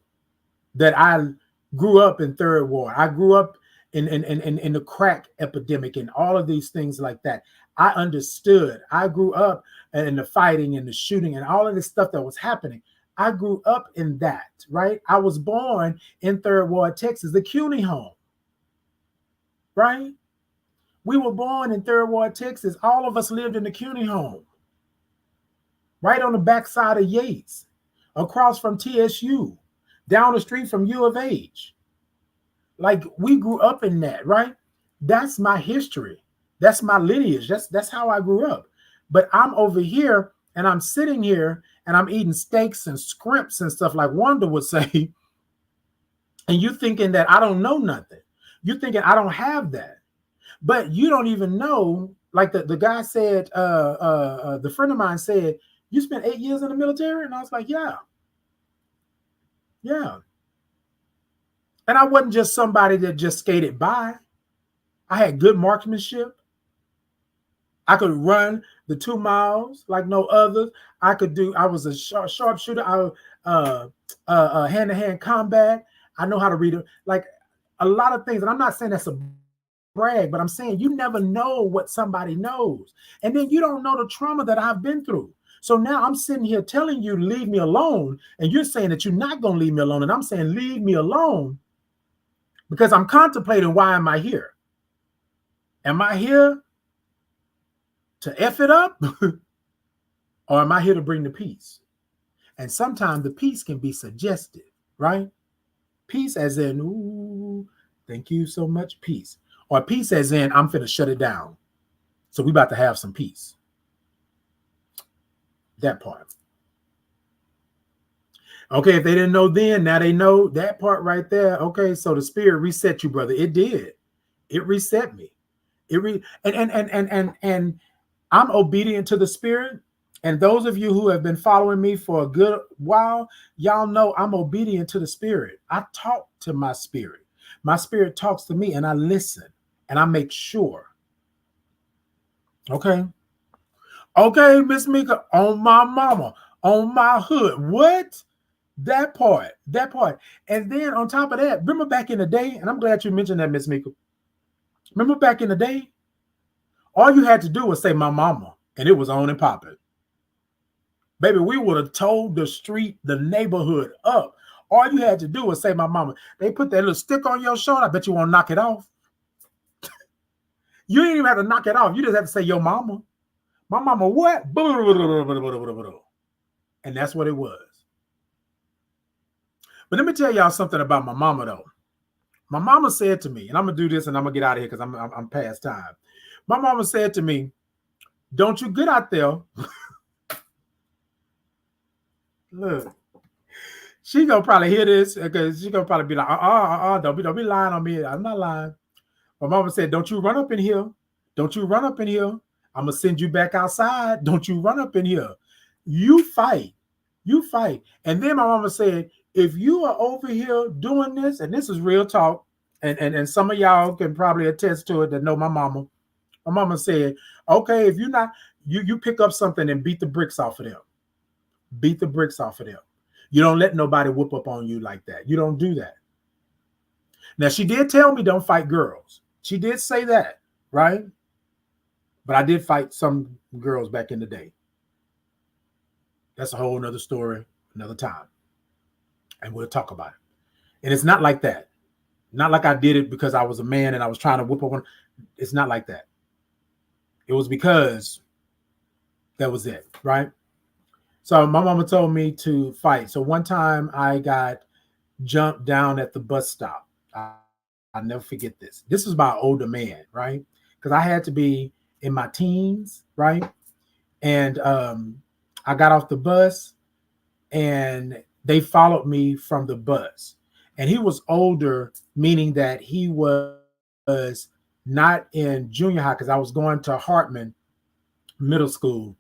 that I grew up in Third Ward. I grew up in the crack epidemic and all of these things like that. I understood. I grew up in the fighting and the shooting and all of this stuff that was happening. I grew up in that, right? I was born in Third Ward, Texas, the CUNY home, right? We were born in Third Ward, Texas. All of us lived in the CUNY home, right on the backside of Yates, across from TSU, down the street from U of H. Like, we grew up in that, right? That's my history. That's my lineage. That's how I grew up. But I'm over here and I'm sitting here and I'm eating steaks and scrimps and stuff like Wanda would say. And you thinking that I don't know nothing. You thinking I don't have that. But you don't even know, like the guy said, the friend of mine said, you spent 8 years in the military? And I was like, yeah. Yeah. And I wasn't just somebody that just skated by. I had good marksmanship. I could run the 2 miles like no others. I was a sharpshooter. Hand-to-hand combat. I know how to read it. Like a lot of things. And I'm not saying that's a brag, but I'm saying you never know what somebody knows. And then you don't know the trauma that I've been through. So now I'm sitting here telling you, leave me alone. And you're saying that you're not going to leave me alone. And I'm saying, leave me alone. Because I'm contemplating, why am I here? Am I here to F it up? Or am I here to bring the peace? And sometimes the peace can be suggestive, right? Peace as in, ooh, thank you so much, peace. Or peace as in, I'm finna shut it down. So we about to have some peace. That part. Okay, if they didn't know then, now they know that part right there. Okay, so the spirit reset you, brother. It did. It reset me. And I'm obedient to the spirit. And those of you who have been following me for a good while, y'all know I'm obedient to the spirit. I talk to my spirit. My spirit talks to me and I listen and I make sure. Okay. Okay, Miss Mika, on my mama, on my hood. What? That part. And then on top of that, remember back in the day, and I'm glad you mentioned that, Miss Mika. Remember back in the day, all you had to do was say my mama, and it was on and popping. Baby, we would have told the street, the neighborhood up. All you had to do was say my mama. They put that little stick on your shoulder. I bet you won't knock it off. You ain't even have to knock it off. You just have to say your mama. My mama what? And that's what it was. But let me tell y'all something about my mama, though. My mama said to me, and I'm going to do this and I'm going to get out of here because I'm past time. My mama said to me, don't you get out there. Look, she going to probably hear this because she going to probably be like, don't be lying on me. I'm not lying. My mama said, don't you run up in here. Don't you run up in here. I'm going to send you back outside. Don't you run up in here. You fight. You fight. And then my mama said, if you are over here doing this, and this is real talk, and some of y'all can probably attest to it that know my mama said, okay, if you're not, you pick up something and beat the bricks off of them. Beat the bricks off of them. You don't let nobody whoop up on you like that. You don't do that. Now, she did tell me don't fight girls. She did say that, right? But I did fight some girls back in the day. That's a whole nother story, another time. And we'll talk about it. And it's not like that. Not like I did it because I was a man and I was trying to whoop up on. It's not like that. It was because that was it, right? So my mama told me to fight. So one time I got jumped down at the bus stop. I'll never forget this. This was by an older man, right? Because I had to be in my teens, right? And I got off the bus and they followed me from the bus. And he was older, meaning that he was not in junior high because I was going to Hartman Middle School.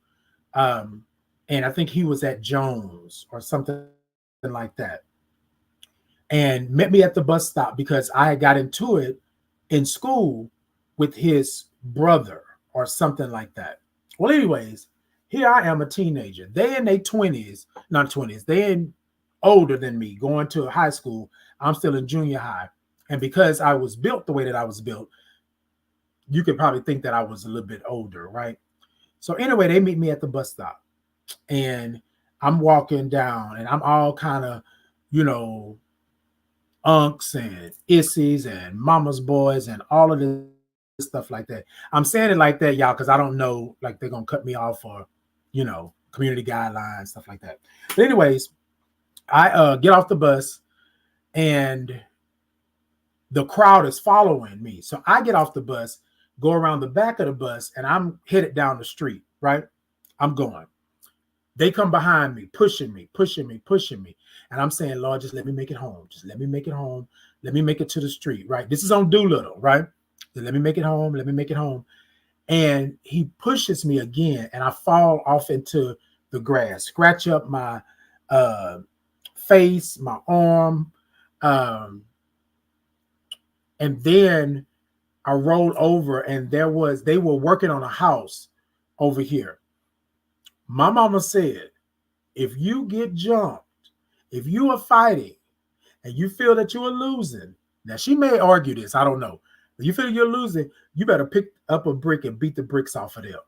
And and I think he was at Jones or something like that, and met me at the bus stop because I had got into it in school with his brother or something like that. Well, anyways, here I am, a teenager. They in their 20s, not 20s, they in older than me, going to high school. I'm still in junior high. And because I was built the way that I was built, you could probably think that I was a little bit older, right? So anyway, they meet me at the bus stop, and I'm walking down and I'm all kind of, you know, unks and issies and mama's boys and all of this stuff like that. I'm saying it like that, y'all, because I don't know, like they're gonna cut me off for, community guidelines, stuff like that. But anyways, I get off the bus and the crowd is following me. So I get off the bus, go around the back of the bus, and I'm headed down the street, right? I'm going. They come behind me, pushing me, pushing me, pushing me. And I'm saying, Lord, just let me make it home. Just let me make it home. Let me make it to the street, right? This is on Doolittle, right? Just let me make it home. Let me make it home. And he pushes me again, and I fall off into the grass, scratch up my face, my arm. And then I rolled over, and they were working on a house over here. My mama said, if you get jumped, if you are fighting and you feel that you are losing, now she may argue this, I don't know. But you feel you're losing, you better pick up a brick and beat the bricks off of them.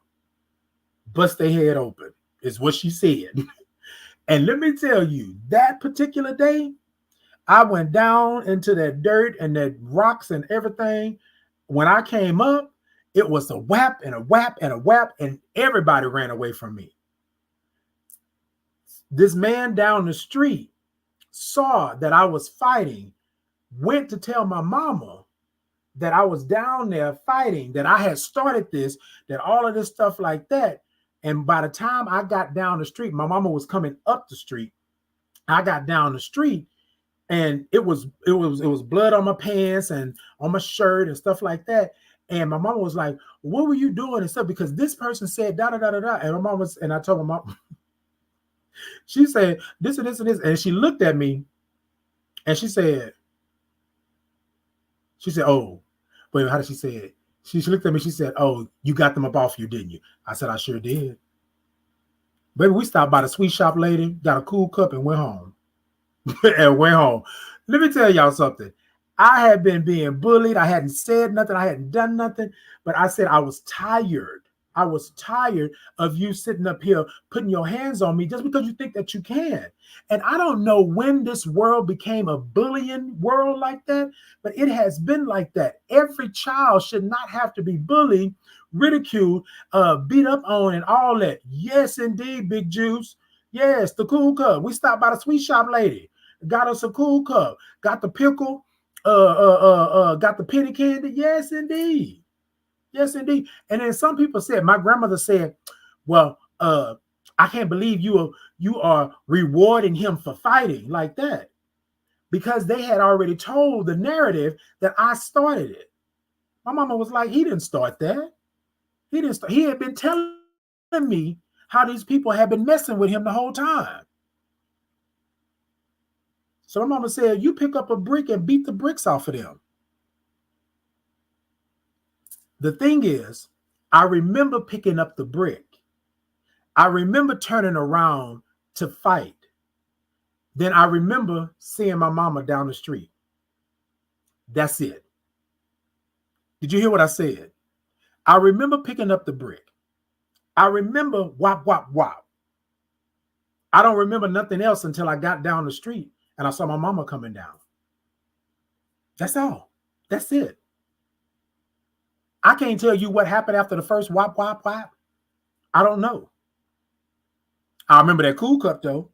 Bust their head open, is what she said. And let me tell you, that particular day, I went down into that dirt and that rocks and everything. When I came up, it was a whap and a whap and a whap, and everybody ran away from me. This man down the street saw that I was fighting, went to tell my mama that I was down there fighting, that I had started this, that all of this stuff like that. And by the time I got down the street, my mama was coming up the street. I got down the street, and it was blood on my pants and on my shirt and stuff like that. And my mama was like, "What were you doing?" and stuff, because this person said da da da da da. And my mom was, and I told my mom, she said this and this and this, and she looked at me, and she said, "Oh, wait, how did she say it?" She looked at me. She said, "Oh, you got them up off you, didn't you?" I said, "I sure did." Baby, we stopped by the sweet shop lady, got a cool cup, and went home. And went home. Let me tell y'all something. I had been being bullied. I hadn't said nothing. I hadn't done nothing. But I said I was tired. I was tired of you sitting up here putting your hands on me just because you think that you can. And I don't know when this world became a bullying world like that, but it has been like that. Every child should not have to be bullied, ridiculed, beat up on, and all that. Yes, indeed, Big Juice. Yes, the cool cup. We stopped by the sweet shop lady, got us a cool cup, got the pickle, got the penny candy. Yes, indeed. Yes, indeed. And then some people said, my grandmother said, well, I can't believe you are rewarding him for fighting like that, because they had already told the narrative that I started it. My mama was like, he didn't start that. He didn't start. He had been telling me how these people had been messing with him the whole time. So my mama said, you pick up a brick and beat the bricks off of them. The thing is, I remember picking up the brick. I remember turning around to fight. Then I remember seeing my mama down the street. That's it. Did you hear what I said? I remember picking up the brick. I remember whop, whop, whop. I don't remember nothing else until I got down the street and I saw my mama coming down. That's all. That's it. I can't tell you what happened after the first whop, whop, whop. I don't know. I remember that cool cup, though.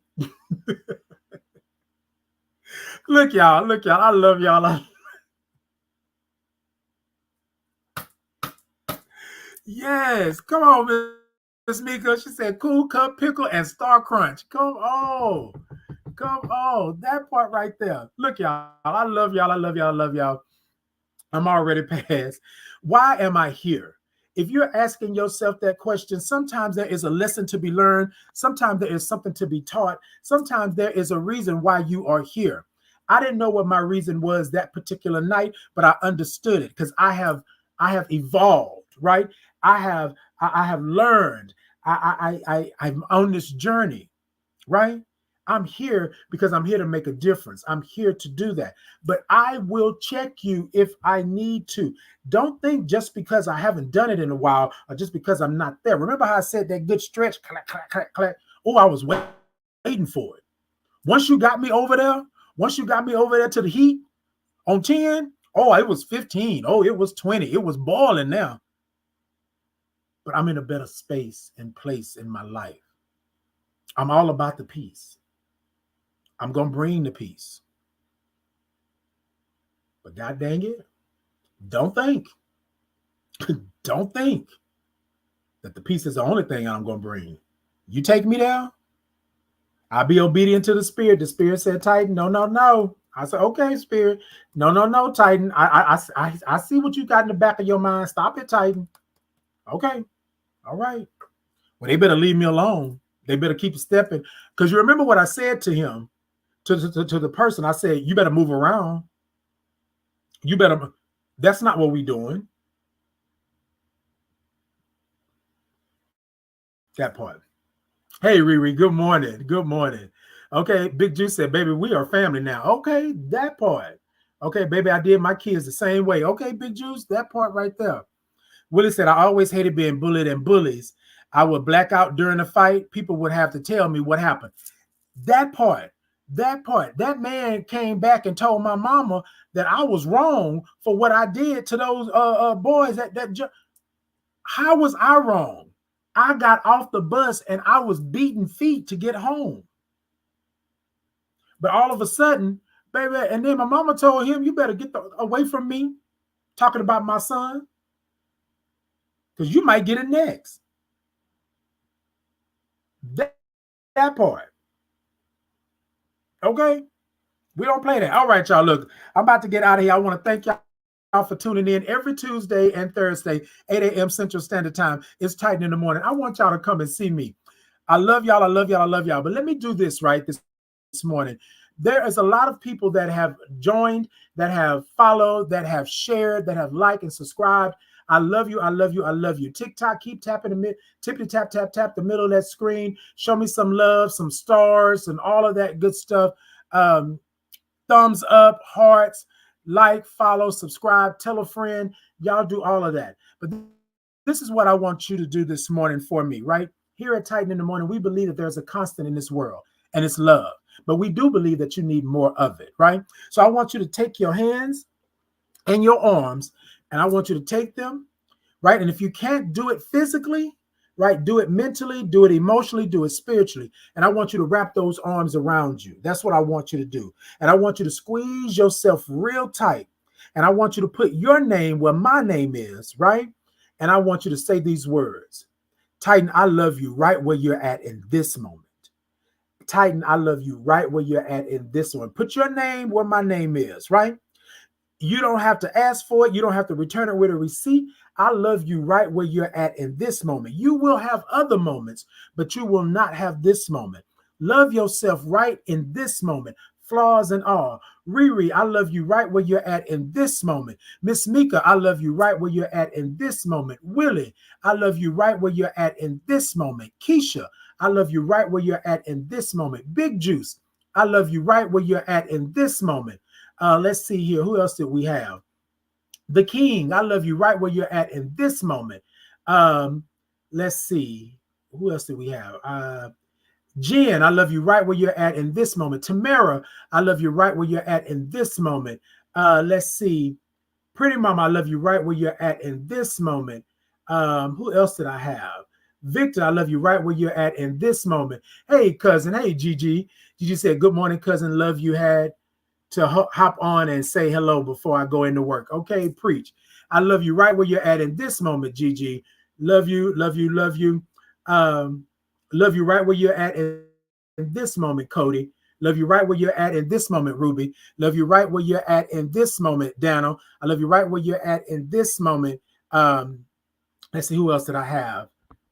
Look, y'all. I love y'all. Yes. Come on, Miss Mika. She said cool cup, pickle, and Star Crunch. Come on. That part right there. Look, y'all. I love y'all. I'm already past. Why am I here? If you're asking yourself that question, sometimes there is a lesson to be learned. Sometimes there is something to be taught. Sometimes there is a reason why you are here. I didn't know what my reason was that particular night, but I understood it because I have evolved, right? I have learned. I'm on this journey, right? I'm here because I'm here to make a difference. I'm here to do that. But I will check you if I need to. Don't think just because I haven't done it in a while or just because I'm not there. Remember how I said that good stretch? Clack, clack, clack, clack. Oh, I was waiting for it. Once you got me over there to the heat on 10, oh, it was 15. Oh, it was 20. It was boiling now. But I'm in a better space and place in my life. I'm all about the peace. I'm going to bring the peace. But God dang it, don't think that the peace is the only thing I'm going to bring. You take me there, I'll be obedient to the Spirit. The Spirit said, Titan, no. I said, okay, Spirit. No, Titan. I see what you got in the back of your mind. Stop it, Titan. Okay. All right. Well, they better leave me alone. They better keep stepping. Because you remember what I said to him, to the person. I said, you better move around. That's not what we're doing. That part. Hey, Riri, good morning. Good morning. Okay, Big Juice said, baby, we are family now. Okay, that part. Okay, baby, I did my kids the same way. Okay, Big Juice, that part right there. Willie said, I always hated being bullied and bullies. I would black out during a fight. People would have to tell me what happened. That part. That man came back and told my mama that I was wrong for what I did to those boys. How was I wrong? I got off the bus and I was beating feet to get home. But all of a sudden, baby, and then my mama told him, you better get away from me, talking about my son, because you might get it next. That part. Okay? We don't play that. All right, y'all. Look, I'm about to get out of here. I want to thank y'all for tuning in every Tuesday and Thursday, 8 a.m. Central Standard Time. It's Titan in the morning. I want y'all to come and see me. I love y'all. But let me do this right this morning. There is a lot of people that have joined, that have followed, that have shared, that have liked and subscribed. I love you. TikTok, keep tapping tippity tap the middle of that screen. Show me some love, some stars, and all of that good stuff. Thumbs up, hearts, like, follow, subscribe, tell a friend. Y'all do all of that. But this is what I want you to do this morning for me, right? Here at Titan in the Morning, we believe that there's a constant in this world, and it's love. But we do believe that you need more of it, right? So I want you to take your hands and your arms, and I want you to take them, right? And if you can't do it physically, right, do it mentally, do it emotionally, do it spiritually. And I want you to wrap those arms around you. That's what I want you to do. And I want you to squeeze yourself real tight. And I want you to put your name where my name is, right? And I want you to say these words. Titan, I love you right where you're at in this moment. Titan, I love you right where you're at in this one. Put your name where my name is, right? You don't have to ask for it. You don't have to return it with a receipt. I love you right where you're at in this moment. You will have other moments, but you will not have this moment. Love yourself right in this moment, flaws and all. Riri, I love you right where you're at in this moment. Miss Mika, I love you right where you're at in this moment. Willie, I love you right where you're at in this moment. Keisha, I love you right where you're at in this moment. Big Juice, I love you right where you're at in this moment. Let's see here. Who else did we have? The King, I love you right where you're at in this moment. Let's see. Who else did we have? Jen, I love you right where you're at in this moment. Tamara, I love you right where you're at in this moment. Let's see. Pretty Mama, I love you right where you're at in this moment. Who else did I have? Victor, I love you right where you're at in this moment. Hey, cousin. Hey, Gigi. Gigi said, good morning, cousin. Love you had to hop on and say hello before I go into work. Okay, preach. I love you right where you're at in this moment, Gigi. Love you. Love you right where you're at in this moment, Cody. Love you right where you're at in this moment, Ruby. Love you right where you're at in this moment, Daniel. I love you right where you're at in this moment, Let's see, who else did I have?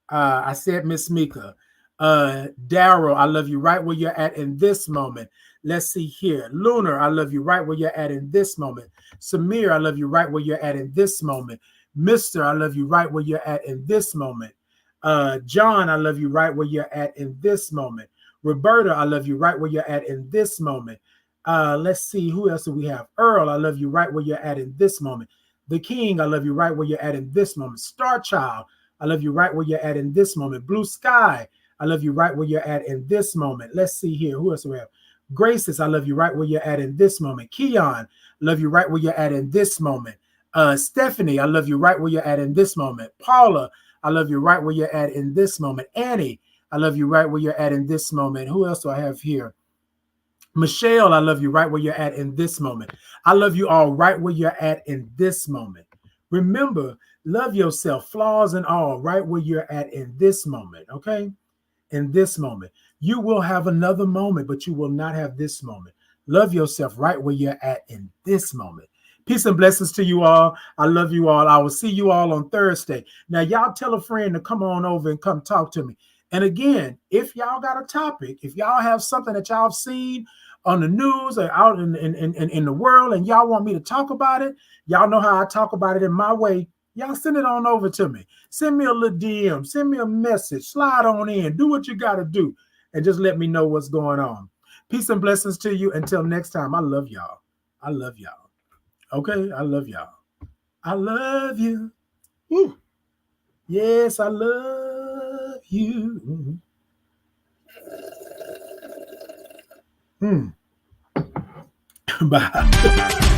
I said Miss Mika. Daryl, I love you right where you're at in this moment. Let's see here. Lunar, I love you right where you're at in this moment. Samir, I love you right where you're at in this moment. Mister, I love you right where you're at in this moment. John, I love you right where you're at in this moment. Roberta, I love you right where you're at in this moment. Let's see, who else do we have? Earl, I love you right where you're at in this moment. The King, I love you right where you're at in this moment. Star Child, I love you right where you're at in this moment. Blue Sky, I love you right where you're at in this moment. Let's see here. Who else do we have? Graces, I love you right where you're at in this moment. Keon, love you right where you're at in this moment. Stephanie, I love you right where you're at in this moment. Paula, I love you right where you're at in this moment. Annie, I love you right where you're at in this moment. Who else do I have here? Michelle, I love you right where you're at in this moment. I love you all right where you're at in this moment. Remember, love yourself, flaws and all, right where you're at in this moment, okay? In this moment. You will have another moment, but you will not have this moment. Love yourself right where you're at in this moment. Peace and blessings to you all. I love you all. I will see you all on Thursday. Now, y'all tell a friend to come on over and come talk to me. And again, if y'all got a topic, if y'all have something that y'all have seen on the news or out in the world and y'all want me to talk about it, y'all know how I talk about it in my way. Y'all send it on over to me. Send me a little DM. Send me a message. Slide on in. Do what you got to do. And just let me know what's going on. Peace and blessings to you. Until next time, I love y'all. I love y'all. Okay? I love y'all. I love you. Woo. Yes, I love you. Bye.